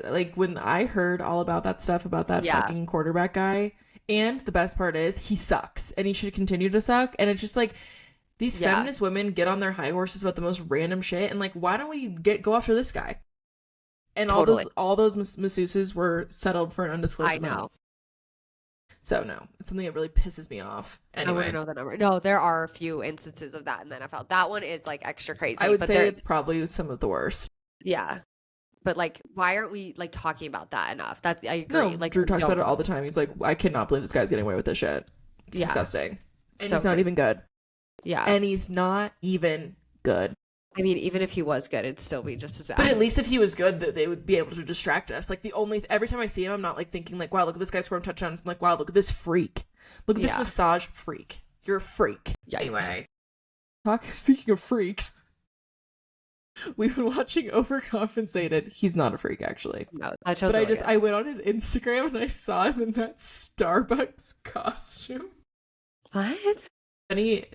[SPEAKER 1] like when I heard all about that stuff about that
[SPEAKER 2] Yeah.
[SPEAKER 1] fucking quarterback guy, and the best part is he sucks and he should continue to suck, and it's just like these
[SPEAKER 2] Yeah.
[SPEAKER 1] feminist women get on their high horses about the most random shit, and like why don't we go after this guy? And
[SPEAKER 2] Totally.
[SPEAKER 1] all those masseuses were settled for an undisclosed
[SPEAKER 2] I
[SPEAKER 1] amount.
[SPEAKER 2] know.
[SPEAKER 1] So no, it's something that really pisses me off.
[SPEAKER 2] I
[SPEAKER 1] Anyway,
[SPEAKER 2] wouldn't know the number. No, there are a few instances of that in the NFL. That one is like extra crazy.
[SPEAKER 1] I would
[SPEAKER 2] but
[SPEAKER 1] say
[SPEAKER 2] there-
[SPEAKER 1] it's probably some of the worst.
[SPEAKER 2] yeah. But like, why aren't we like talking about that enough? That's I agree.
[SPEAKER 1] No,
[SPEAKER 2] like
[SPEAKER 1] Drew talks
[SPEAKER 2] no.
[SPEAKER 1] about it all the time. He's like, I cannot believe this guy's getting away with this shit. It's
[SPEAKER 2] Yeah.
[SPEAKER 1] disgusting. And
[SPEAKER 2] So
[SPEAKER 1] he's not
[SPEAKER 2] good.
[SPEAKER 1] even good.
[SPEAKER 2] Yeah.
[SPEAKER 1] And he's not even good.
[SPEAKER 2] I mean, even if he was good, it'd still be just as bad.
[SPEAKER 1] But at least if he was good, they would be able to distract us. Like every time I see him, I'm not like thinking like, wow, look at this guy scoring touchdowns. I'm like, wow, look at this freak. Look at this
[SPEAKER 2] Yeah.
[SPEAKER 1] massage freak. You're a freak.
[SPEAKER 2] Yikes.
[SPEAKER 1] Anyway. Speaking of freaks, we've been watching Overcompensated. He's not a freak, actually.
[SPEAKER 2] No, that show's
[SPEAKER 1] But
[SPEAKER 2] really good.
[SPEAKER 1] I went on his Instagram and I saw him in that Starbucks costume.
[SPEAKER 2] What?
[SPEAKER 1] Benny.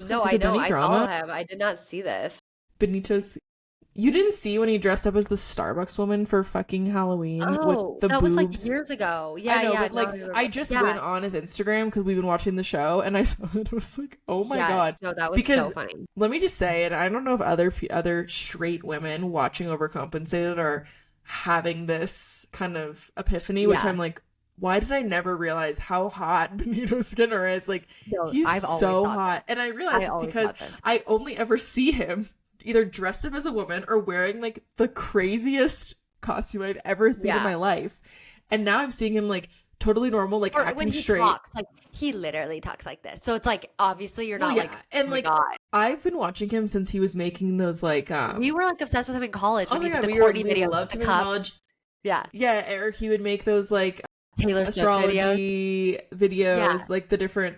[SPEAKER 2] No, I know. I follow him. I did not see this.
[SPEAKER 1] Benito's. You didn't see when he dressed up as the Starbucks woman for fucking Halloween
[SPEAKER 2] Oh,
[SPEAKER 1] with the
[SPEAKER 2] that
[SPEAKER 1] boobs?
[SPEAKER 2] was like years ago. Yeah,
[SPEAKER 1] I know,
[SPEAKER 2] yeah.
[SPEAKER 1] but like
[SPEAKER 2] no, remember.
[SPEAKER 1] I just
[SPEAKER 2] Yeah.
[SPEAKER 1] went on his Instagram because we've been watching the show, and I saw it. I was like, oh my
[SPEAKER 2] Yes.
[SPEAKER 1] god!
[SPEAKER 2] No, that was
[SPEAKER 1] Because-
[SPEAKER 2] so funny.
[SPEAKER 1] Let me just say, and I don't know if other straight women watching Overcompensated are having this kind of epiphany, which
[SPEAKER 2] Yeah.
[SPEAKER 1] I'm like, why did I never realize how hot Benito Skinner is? Like,
[SPEAKER 2] No,
[SPEAKER 1] he's
[SPEAKER 2] I've always
[SPEAKER 1] so
[SPEAKER 2] thought
[SPEAKER 1] hot, and I realize it's because I only ever see him either dressed up as a woman or wearing like the craziest costume I've ever seen in
[SPEAKER 2] Yeah.
[SPEAKER 1] my life. And now I'm seeing him like totally normal, like
[SPEAKER 2] Or when
[SPEAKER 1] acting
[SPEAKER 2] he
[SPEAKER 1] straight.
[SPEAKER 2] talks, like he literally talks like this. So it's like obviously you're
[SPEAKER 1] Well,
[SPEAKER 2] not
[SPEAKER 1] yeah,
[SPEAKER 2] like,
[SPEAKER 1] and
[SPEAKER 2] oh my
[SPEAKER 1] like
[SPEAKER 2] God.
[SPEAKER 1] I've been watching him since he was making those like
[SPEAKER 2] We were like obsessed with him in college
[SPEAKER 1] oh
[SPEAKER 2] when
[SPEAKER 1] my
[SPEAKER 2] he did
[SPEAKER 1] god,
[SPEAKER 2] the Courtney
[SPEAKER 1] we
[SPEAKER 2] videos
[SPEAKER 1] loved
[SPEAKER 2] with
[SPEAKER 1] him
[SPEAKER 2] the
[SPEAKER 1] in
[SPEAKER 2] cups.
[SPEAKER 1] college.
[SPEAKER 2] Yeah.
[SPEAKER 1] Yeah, or he would make those like
[SPEAKER 2] Taylor Swift videos.
[SPEAKER 1] astrology videos,
[SPEAKER 2] Yeah.
[SPEAKER 1] like the different,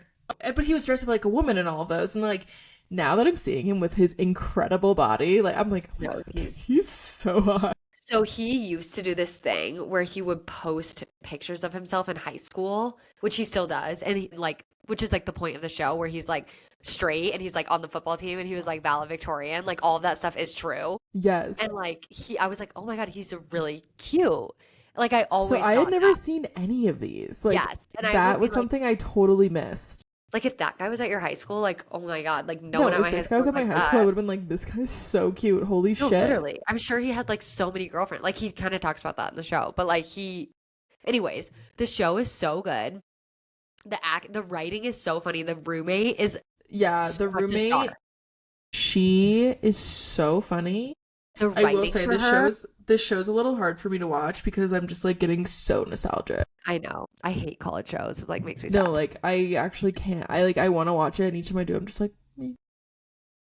[SPEAKER 1] but he was dressed up like a woman in all of those. And like now that I'm seeing him with his incredible body, like I'm like,
[SPEAKER 2] No,
[SPEAKER 1] he's so hot.
[SPEAKER 2] so he used to do this thing where he would post pictures of himself in high school, which he still does, and he, like, which is like the point of the show where he's like straight and he's like on the football team and he was like valedictorian. Like all of that stuff is true.
[SPEAKER 1] Yes.
[SPEAKER 2] And like I was like, oh my God, he's really cute. Like I
[SPEAKER 1] So
[SPEAKER 2] always
[SPEAKER 1] I had
[SPEAKER 2] thought
[SPEAKER 1] never
[SPEAKER 2] that.
[SPEAKER 1] seen any of these. Like
[SPEAKER 2] Yes, and I
[SPEAKER 1] that
[SPEAKER 2] would
[SPEAKER 1] was
[SPEAKER 2] be like,
[SPEAKER 1] something I totally missed.
[SPEAKER 2] like if that guy was at your high school, like oh my God, like no
[SPEAKER 1] No,
[SPEAKER 2] one at
[SPEAKER 1] if
[SPEAKER 2] my high
[SPEAKER 1] this guy
[SPEAKER 2] school
[SPEAKER 1] was
[SPEAKER 2] was
[SPEAKER 1] at my
[SPEAKER 2] like
[SPEAKER 1] high school, I
[SPEAKER 2] that.
[SPEAKER 1] would have been like, this guy's so cute. Holy
[SPEAKER 2] No,
[SPEAKER 1] shit.
[SPEAKER 2] literally. I'm sure he had like so many girlfriends. Like he kind of talks about that in the show, but like anyways, the show is so good. The writing is so funny. The roommate is
[SPEAKER 1] Yeah,
[SPEAKER 2] such
[SPEAKER 1] the
[SPEAKER 2] a
[SPEAKER 1] roommate,
[SPEAKER 2] star.
[SPEAKER 1] she is so funny.
[SPEAKER 2] The
[SPEAKER 1] I will
[SPEAKER 2] writing
[SPEAKER 1] say
[SPEAKER 2] for
[SPEAKER 1] this
[SPEAKER 2] her,
[SPEAKER 1] show's a little hard for me to watch because I'm just like getting so nostalgic.
[SPEAKER 2] I know. I hate college shows. It like makes me
[SPEAKER 1] No,
[SPEAKER 2] sad.
[SPEAKER 1] like I actually can't. I want to watch it, and each time I do, I'm just like, "Eh."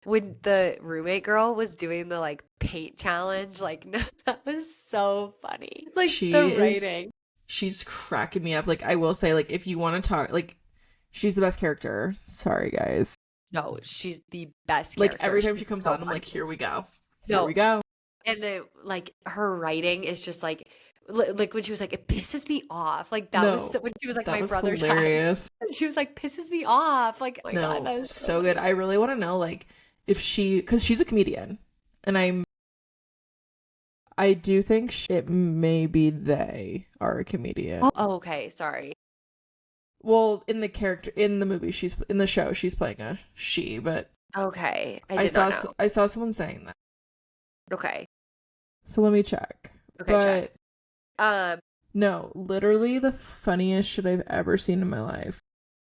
[SPEAKER 2] When the roommate girl was doing the like paint challenge, like no, that was so funny. Like
[SPEAKER 1] She
[SPEAKER 2] the
[SPEAKER 1] is
[SPEAKER 2] writing.
[SPEAKER 1] she's cracking me up. Like I will say, like if you want to talk, like she's the best character. Sorry guys.
[SPEAKER 2] No, she's the best
[SPEAKER 1] Like
[SPEAKER 2] character.
[SPEAKER 1] every time
[SPEAKER 2] She's
[SPEAKER 1] she comes
[SPEAKER 2] so
[SPEAKER 1] on, I'm like,
[SPEAKER 2] funny.
[SPEAKER 1] here we go. Here
[SPEAKER 2] No,
[SPEAKER 1] we go.
[SPEAKER 2] and then like her writing is just like like when she was like it pisses me off. Like that was
[SPEAKER 1] No,
[SPEAKER 2] so, when she was like
[SPEAKER 1] that
[SPEAKER 2] my
[SPEAKER 1] was
[SPEAKER 2] brother died.
[SPEAKER 1] hilarious.
[SPEAKER 2] And she was like pisses me off. Like oh my God,
[SPEAKER 1] No,
[SPEAKER 2] that was so
[SPEAKER 1] so good.
[SPEAKER 2] funny.
[SPEAKER 1] I really want to know, like, if because she's a comedian, and I do think it may be they are a comedian.
[SPEAKER 2] Oh, okay, sorry.
[SPEAKER 1] Well, in the movie, in the show, she's playing a she, but
[SPEAKER 2] Okay, I
[SPEAKER 1] I
[SPEAKER 2] did
[SPEAKER 1] saw
[SPEAKER 2] not know.
[SPEAKER 1] I saw someone saying that.
[SPEAKER 2] Okay,
[SPEAKER 1] So let me check.
[SPEAKER 2] okay,
[SPEAKER 1] But
[SPEAKER 2] check.
[SPEAKER 1] no, literally the funniest shit I've ever seen in my life.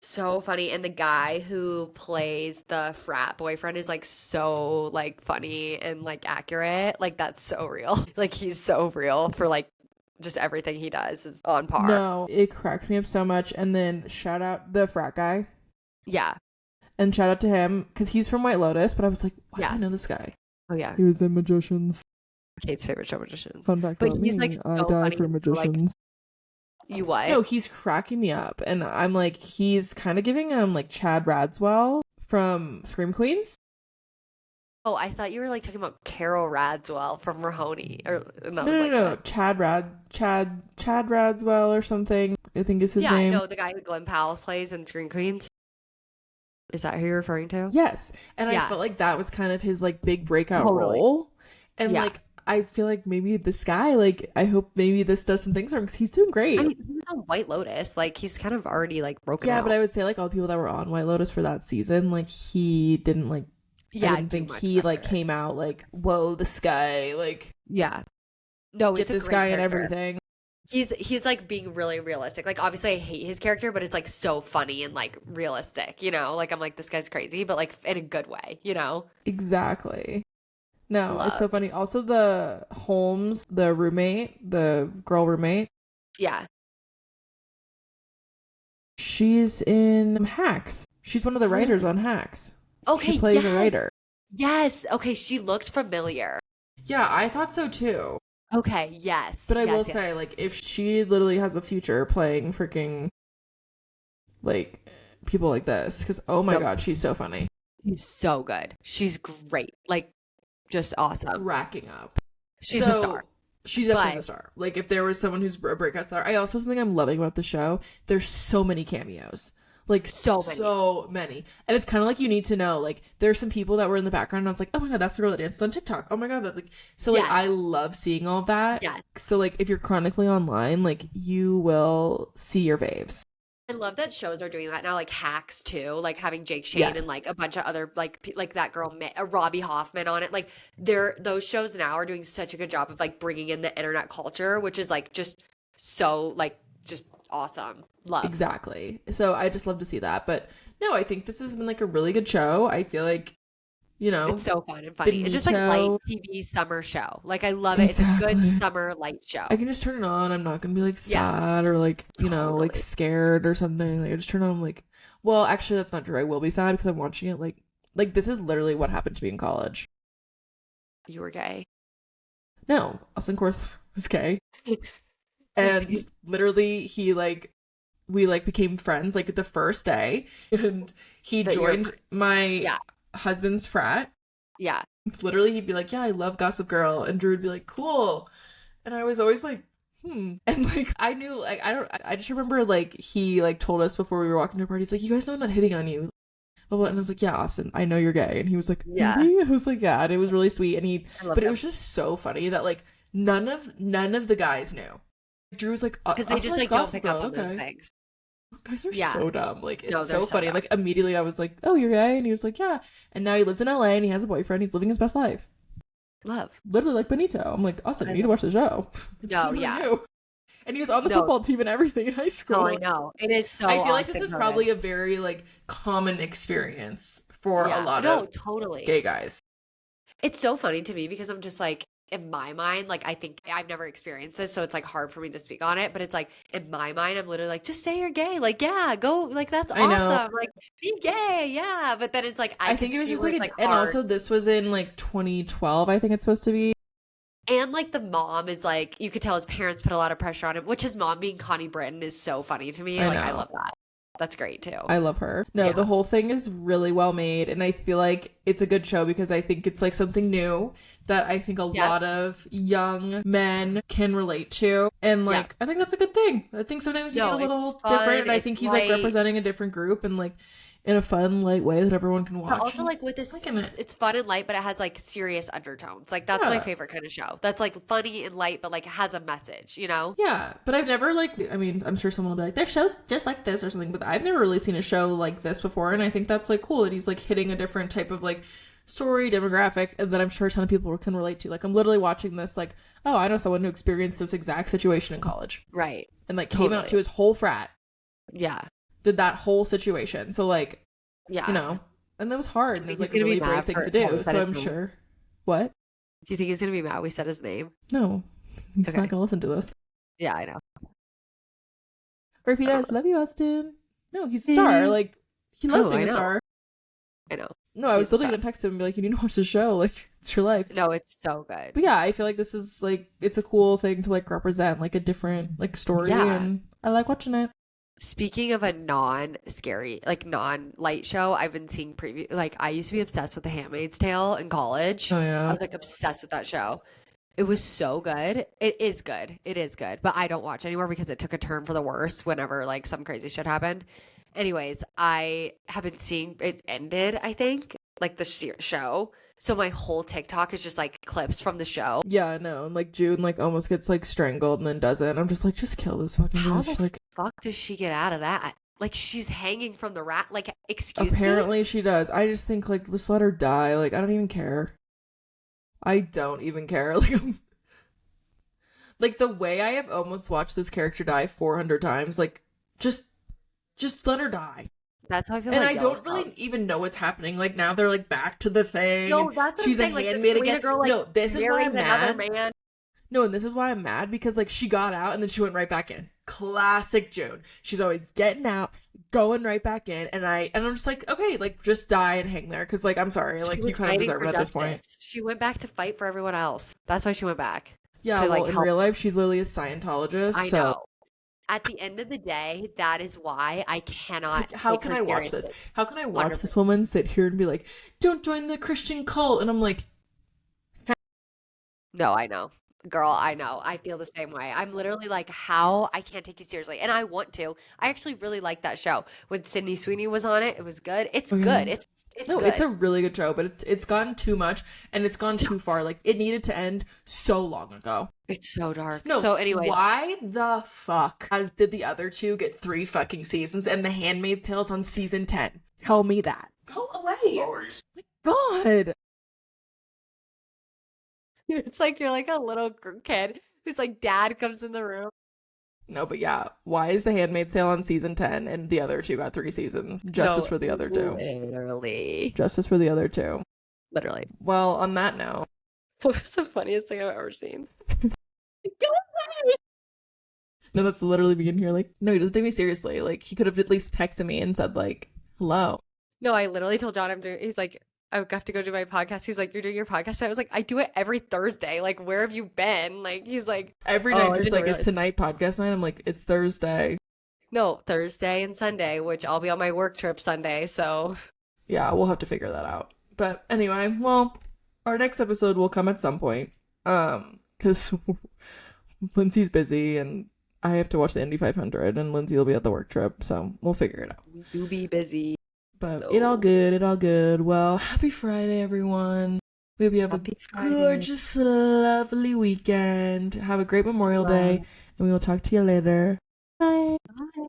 [SPEAKER 2] So funny, and the guy who plays the frat boyfriend is like so like funny and like accurate. Like that's so real. Like he's so real for like just everything he does is on par.
[SPEAKER 1] No, it cracks me up so much. And then shout out the frat guy.
[SPEAKER 2] Yeah.
[SPEAKER 1] And shout out to him because he's from White Lotus. But I was like, why do
[SPEAKER 2] Yeah.
[SPEAKER 1] I know this guy?
[SPEAKER 2] Oh yeah.
[SPEAKER 1] He was in Magicians.
[SPEAKER 2] Kate's favorite show magicians.
[SPEAKER 1] Fun fact
[SPEAKER 2] But
[SPEAKER 1] about
[SPEAKER 2] he's
[SPEAKER 1] me,
[SPEAKER 2] like
[SPEAKER 1] I
[SPEAKER 2] so
[SPEAKER 1] die
[SPEAKER 2] funny
[SPEAKER 1] for
[SPEAKER 2] and so, like,
[SPEAKER 1] Magicians.
[SPEAKER 2] you what?
[SPEAKER 1] No, he's cracking me up. And I'm like, he's kind of giving like Chad Radswell from Scream Queens.
[SPEAKER 2] Oh, I thought you were like talking about Carol Radswell from Mahoney. And that was
[SPEAKER 1] No.
[SPEAKER 2] like
[SPEAKER 1] Chad Radswell or something, I think is his
[SPEAKER 2] yeah,
[SPEAKER 1] name.
[SPEAKER 2] no, the guy who Glenn Powell plays in Screen Queens. Is that who you're referring to?
[SPEAKER 1] Yes. And
[SPEAKER 2] Yeah.
[SPEAKER 1] I felt like that was kind of his like big breakout
[SPEAKER 2] Totally.
[SPEAKER 1] role. And
[SPEAKER 2] Yeah.
[SPEAKER 1] like I feel like maybe this guy, like I hope maybe this does some things for him because he's doing great.
[SPEAKER 2] I mean, he was on White Lotus. Like he's kind of already like broken
[SPEAKER 1] Yeah,
[SPEAKER 2] out.
[SPEAKER 1] but I would say like all the people that were on White Lotus for that season, like he didn't like
[SPEAKER 2] Yeah,
[SPEAKER 1] I didn't
[SPEAKER 2] do
[SPEAKER 1] think
[SPEAKER 2] much
[SPEAKER 1] he like
[SPEAKER 2] better.
[SPEAKER 1] came out like, whoa, this guy, like
[SPEAKER 2] Yeah. No,
[SPEAKER 1] get
[SPEAKER 2] it's a
[SPEAKER 1] this
[SPEAKER 2] great
[SPEAKER 1] guy and
[SPEAKER 2] character.
[SPEAKER 1] everything.
[SPEAKER 2] He's like being really realistic. Like obviously I hate his character, but it's like so funny and like realistic, you know? Like I'm like this guy's crazy, but like in a good way, you know?
[SPEAKER 1] Exactly. No, it's so
[SPEAKER 2] Love.
[SPEAKER 1] funny. Also the Holmes, the roommate, the girl roommate,
[SPEAKER 2] Yeah.
[SPEAKER 1] she's in Hacks. She's one of the writers on Hacks.
[SPEAKER 2] Okay,
[SPEAKER 1] She plays a
[SPEAKER 2] yes.
[SPEAKER 1] writer.
[SPEAKER 2] Yes. Okay, she looked familiar.
[SPEAKER 1] Yeah, I thought so too.
[SPEAKER 2] Okay, yes.
[SPEAKER 1] But I will
[SPEAKER 2] yes.
[SPEAKER 1] say, like, if she literally has a future playing freaking, like, people like this, because, oh my
[SPEAKER 2] Yep.
[SPEAKER 1] God, she's so funny.
[SPEAKER 2] She's so good. She's great. Like just awesome.
[SPEAKER 1] Racking up.
[SPEAKER 2] She's the star.
[SPEAKER 1] She's definitely
[SPEAKER 2] But-
[SPEAKER 1] the star. Like, if there was someone who's a breakout star. I also something I'm loving about the show, there's so many cameos. Like,
[SPEAKER 2] So many.
[SPEAKER 1] And it's kind of like you need to know, like, there's some people that were in the background, and I was like, oh my God, that's the girl that dances on TikTok. Oh my God, that, like, so, like,
[SPEAKER 2] Yes.
[SPEAKER 1] I love seeing all of that.
[SPEAKER 2] Yes.
[SPEAKER 1] So, like, if you're chronically online, like, you will see your faves.
[SPEAKER 2] I love that shows are doing that now, like Hacks too, like having Jake Shane
[SPEAKER 1] Yes.
[SPEAKER 2] and like a bunch of other like that girl Robbie Hoffman on it. Like those shows now are doing such a good job of like bringing in the internet culture, which is like just so like just awesome. Love.
[SPEAKER 1] Exactly. So I just love to see that. But no, I think this has been like a really good show. I feel like you know,
[SPEAKER 2] It's so fun and funny. And just like light
[SPEAKER 1] Benito.
[SPEAKER 2] TV summer show. Like I love it. It's a good
[SPEAKER 1] Exactly.
[SPEAKER 2] summer light show.
[SPEAKER 1] I can just turn it on. I'm not gonna be like
[SPEAKER 2] Yes,
[SPEAKER 1] sad or like, you know, like
[SPEAKER 2] totally.
[SPEAKER 1] scared or something. Like I just turn it on. I'm like, well, actually, that's not true. I will be sad because I'm watching it. Like this is literally what happened to me in college.
[SPEAKER 2] You were gay.
[SPEAKER 1] No, Austin Korth is gay, and literally he like we like became friends like the first day, and he
[SPEAKER 2] That you're,
[SPEAKER 1] joined my
[SPEAKER 2] yeah,
[SPEAKER 1] husband's frat.
[SPEAKER 2] yeah.
[SPEAKER 1] It's literally he'd be like, yeah, I love Gossip Girl, and Drew would be like, cool, and I was always like, and like I knew like I just remember like he like told us before we were walking to a party, he's like, you guys know I'm not hitting on you. And I was like, yeah, Austin, I know you're gay. And he was like,
[SPEAKER 2] Yeah.
[SPEAKER 1] really? I was like, yeah. And it was really sweet. And
[SPEAKER 2] I love
[SPEAKER 1] but it
[SPEAKER 2] them.
[SPEAKER 1] was just so funny that like none of the guys knew. Drew was like,
[SPEAKER 2] Because they
[SPEAKER 1] Austin
[SPEAKER 2] just
[SPEAKER 1] likes
[SPEAKER 2] like don't
[SPEAKER 1] Gossip
[SPEAKER 2] pick up
[SPEAKER 1] Girl.
[SPEAKER 2] on those
[SPEAKER 1] Okay.
[SPEAKER 2] things.
[SPEAKER 1] Guys are
[SPEAKER 2] Yeah.
[SPEAKER 1] so dumb. Like,
[SPEAKER 2] No,
[SPEAKER 1] it's
[SPEAKER 2] they're
[SPEAKER 1] so
[SPEAKER 2] so
[SPEAKER 1] funny.
[SPEAKER 2] dumb.
[SPEAKER 1] Like, immediately I was like, oh, you're gay? And he was like, yeah. And now he lives in LA and he has a boyfriend. He's living his best life.
[SPEAKER 2] Love.
[SPEAKER 1] Literally like Benito. I'm like, Austin,
[SPEAKER 2] I
[SPEAKER 1] you need to
[SPEAKER 2] know.
[SPEAKER 1] watch the show. It's
[SPEAKER 2] No,
[SPEAKER 1] literally
[SPEAKER 2] yeah.
[SPEAKER 1] you. And he was on the
[SPEAKER 2] No,
[SPEAKER 1] football team and everything in high school.
[SPEAKER 2] no, I know. It is so
[SPEAKER 1] I feel like this
[SPEAKER 2] Austin
[SPEAKER 1] is
[SPEAKER 2] coded.
[SPEAKER 1] probably a very like common experience for a
[SPEAKER 2] Yeah.
[SPEAKER 1] lot
[SPEAKER 2] No,
[SPEAKER 1] of
[SPEAKER 2] totally.
[SPEAKER 1] gay guys.
[SPEAKER 2] It's so funny to me because I'm just like, in my mind, like I think I've never experienced this, so it's like hard for me to speak on it. But it's like in my mind, I'm literally like, just say you're gay. Like, yeah, go. Like, that's
[SPEAKER 1] I know.
[SPEAKER 2] awesome. Like, be gay. Yeah. But then it's like, I
[SPEAKER 1] I
[SPEAKER 2] can
[SPEAKER 1] think it was
[SPEAKER 2] see
[SPEAKER 1] just
[SPEAKER 2] where
[SPEAKER 1] like,
[SPEAKER 2] it's like
[SPEAKER 1] and
[SPEAKER 2] hard.
[SPEAKER 1] also this was in like 2012, I think it's supposed to be.
[SPEAKER 2] And like the mom is like, you could tell his parents put a lot of pressure on him, which his mom being Connie Britton is so funny to me.
[SPEAKER 1] I
[SPEAKER 2] Like, I
[SPEAKER 1] know.
[SPEAKER 2] love that. That's great too.
[SPEAKER 1] I love her. No,
[SPEAKER 2] Yeah.
[SPEAKER 1] the whole thing is really well made, and I feel like it's a good show because I think it's like something new that I think a
[SPEAKER 2] Yeah.
[SPEAKER 1] lot of young men can relate to. And
[SPEAKER 2] Yeah.
[SPEAKER 1] like I think that's a good thing. I think sometimes you
[SPEAKER 2] No,
[SPEAKER 1] get a
[SPEAKER 2] it's
[SPEAKER 1] little
[SPEAKER 2] fun,
[SPEAKER 1] different, and I
[SPEAKER 2] it's
[SPEAKER 1] think he's like
[SPEAKER 2] light.
[SPEAKER 1] representing a different group and like in a fun, light way that everyone can
[SPEAKER 2] But
[SPEAKER 1] watch.
[SPEAKER 2] also like with this,
[SPEAKER 1] Liking it.
[SPEAKER 2] it's fun and light, but it has like serious undertones. Like that's my
[SPEAKER 1] Yeah.
[SPEAKER 2] favorite kind of show. That's like funny and light, but like has a message, you know?
[SPEAKER 1] Yeah, but I've never like I mean, I'm sure someone will be like, there's shows just like this or something, but I've never really seen a show like this before, and I think that's like cool that he's like hitting a different type of like story demographic that I'm sure a ton of people can relate to. Like I'm literally watching this like, oh, I know someone who experienced this exact situation in college
[SPEAKER 2] Right.
[SPEAKER 1] and like came out
[SPEAKER 2] Totally.
[SPEAKER 1] to his whole frat,
[SPEAKER 2] Yeah.
[SPEAKER 1] did that whole situation. So like,
[SPEAKER 2] Yeah.
[SPEAKER 1] you know, and that was hard.
[SPEAKER 2] I
[SPEAKER 1] And it
[SPEAKER 2] think
[SPEAKER 1] was
[SPEAKER 2] he's
[SPEAKER 1] like a
[SPEAKER 2] gonna be
[SPEAKER 1] really brave
[SPEAKER 2] mad
[SPEAKER 1] thing
[SPEAKER 2] for
[SPEAKER 1] to
[SPEAKER 2] how we
[SPEAKER 1] do.
[SPEAKER 2] said
[SPEAKER 1] So
[SPEAKER 2] his
[SPEAKER 1] I'm
[SPEAKER 2] name.
[SPEAKER 1] sure. What?
[SPEAKER 2] Do you think he's gonna be mad we said his name?
[SPEAKER 1] No, he's
[SPEAKER 2] Okay.
[SPEAKER 1] not gonna listen to this.
[SPEAKER 2] Yeah, I know.
[SPEAKER 1] Or if he
[SPEAKER 2] I don't
[SPEAKER 1] does, love you, Austin. No, he's a star. Like he loves
[SPEAKER 2] Oh,
[SPEAKER 1] being
[SPEAKER 2] I
[SPEAKER 1] a
[SPEAKER 2] know.
[SPEAKER 1] star.
[SPEAKER 2] I know.
[SPEAKER 1] No, I was
[SPEAKER 2] He's a
[SPEAKER 1] literally
[SPEAKER 2] star.
[SPEAKER 1] gonna text him and be like, you need to watch the show. Like, it's your life.
[SPEAKER 2] No, it's so good.
[SPEAKER 1] But yeah, I feel like this is like it's a cool thing to like represent like a different like story,
[SPEAKER 2] Yeah.
[SPEAKER 1] and I like watching it.
[SPEAKER 2] Speaking of a non-scary, like non-light show, I've been seeing preview. Like I used to be obsessed with The Handmaid's Tale in college.
[SPEAKER 1] Oh
[SPEAKER 2] I
[SPEAKER 1] yeah,
[SPEAKER 2] was like obsessed with that show. It was so good. It is good. It is good. But I don't watch anymore because it took a turn for the worse whenever like some crazy shit happened. Anyways, I have been seeing it ended, I think, like the show. So my whole TikTok is just like clips from the show.
[SPEAKER 1] yeah, I know. And like June like almost gets like strangled and then doesn't. I'm just like, just kill this fucking
[SPEAKER 2] How
[SPEAKER 1] bitch.
[SPEAKER 2] the
[SPEAKER 1] Like
[SPEAKER 2] fuck does she get out of that? Like she's hanging from the rat. Like, excuse me?
[SPEAKER 1] apparently she does. I just think like just let her die. Like I don't even care. I don't even care. Like like the way I have almost watched this character die 400 times. Like just let her die.
[SPEAKER 2] That's how I feel
[SPEAKER 1] And
[SPEAKER 2] like
[SPEAKER 1] I don't really even know what's happening. Like now they're like back to the thing.
[SPEAKER 2] No,
[SPEAKER 1] and
[SPEAKER 2] that's what
[SPEAKER 1] she's
[SPEAKER 2] I'm
[SPEAKER 1] a
[SPEAKER 2] saying. Like this
[SPEAKER 1] handmaid
[SPEAKER 2] Selena
[SPEAKER 1] again.
[SPEAKER 2] girl, like
[SPEAKER 1] No, this is why
[SPEAKER 2] married
[SPEAKER 1] I'm
[SPEAKER 2] another
[SPEAKER 1] mad.
[SPEAKER 2] man.
[SPEAKER 1] No, and this is why I'm mad because like she got out and then she went right back in. Classic June. She's always getting out, going right back in, and I'm just like, okay, like just die and hang there because like I'm sorry, like
[SPEAKER 2] She
[SPEAKER 1] you
[SPEAKER 2] was
[SPEAKER 1] kind of
[SPEAKER 2] fighting
[SPEAKER 1] deserve
[SPEAKER 2] for
[SPEAKER 1] it at this point.
[SPEAKER 2] justice. She went back to fight for everyone else. That's why she went back.
[SPEAKER 1] Yeah,
[SPEAKER 2] to,
[SPEAKER 1] well,
[SPEAKER 2] like,
[SPEAKER 1] in
[SPEAKER 2] help.
[SPEAKER 1] real life, she's literally a Scientologist.
[SPEAKER 2] I
[SPEAKER 1] so
[SPEAKER 2] know. At the end of the day, that is why I cannot.
[SPEAKER 1] like, how
[SPEAKER 2] take
[SPEAKER 1] can
[SPEAKER 2] her
[SPEAKER 1] I watch this?
[SPEAKER 2] seriously.
[SPEAKER 1] How can I watch
[SPEAKER 2] Wonderful.
[SPEAKER 1] this woman sit here and be like, don't join the Christian cult? And I'm like,
[SPEAKER 2] No, I know. Girl, I know. I feel the same way. I'm literally like, how? I can't take you seriously. And I want to. I actually really like that show. When Sydney Sweeney was on it, it was good. It's
[SPEAKER 1] Oh, yeah.
[SPEAKER 2] good. It's
[SPEAKER 1] no,
[SPEAKER 2] good.
[SPEAKER 1] it's a really good show, but it's gone too much and it's gone too far. Like it needed to end so long ago.
[SPEAKER 2] It's so dark.
[SPEAKER 1] No,
[SPEAKER 2] So anyways,
[SPEAKER 1] why the fuck did the other two get 3 fucking seasons and The Handmaid's Tale's on season 10? Tell me that. Go away. My God.
[SPEAKER 2] it's like you're like a little kid who's like, dad comes in the room.
[SPEAKER 1] No, but yeah, why is The Handmaid's Tale on season 10 and the other two got 3 seasons? Justice
[SPEAKER 2] No,
[SPEAKER 1] for the other two.
[SPEAKER 2] Literally.
[SPEAKER 1] Justice for the other two.
[SPEAKER 2] Literally.
[SPEAKER 1] Well, on that note,
[SPEAKER 2] What was the funniest thing I've ever seen? Go away!
[SPEAKER 1] no, that's literally me in here. Like, no, he doesn't take me seriously. Like, he could have at least texted me and said like, "Hello."
[SPEAKER 2] No, I literally told John I'm doing. He's like, I have to go do my podcast. He's like, you're doing your podcast. I was like, I do it every Thursday. Like, where have you been? Like, he's like,
[SPEAKER 1] Every
[SPEAKER 2] oh,
[SPEAKER 1] night,
[SPEAKER 2] I
[SPEAKER 1] just
[SPEAKER 2] didn't
[SPEAKER 1] like, is
[SPEAKER 2] realize.
[SPEAKER 1] tonight podcast night? I'm like, it's Thursday.
[SPEAKER 2] No, Thursday and Sunday, which I'll be on my work trip Sunday. So
[SPEAKER 1] Yeah, we'll have to figure that out. But anyway, well, our next episode will come at some point. Because Lyndsey's busy and I have to watch the Indy 500, and Lyndsey will be at the work trip, so we'll figure it out.
[SPEAKER 2] we do be busy.
[SPEAKER 1] But it all
[SPEAKER 2] So
[SPEAKER 1] good, it all good. Well, happy Friday, everyone. We hope you have a
[SPEAKER 2] happy Friday.
[SPEAKER 1] gorgeous, lovely weekend. Have a great Memorial Day, and we will talk to you later. Bye.
[SPEAKER 2] Bye.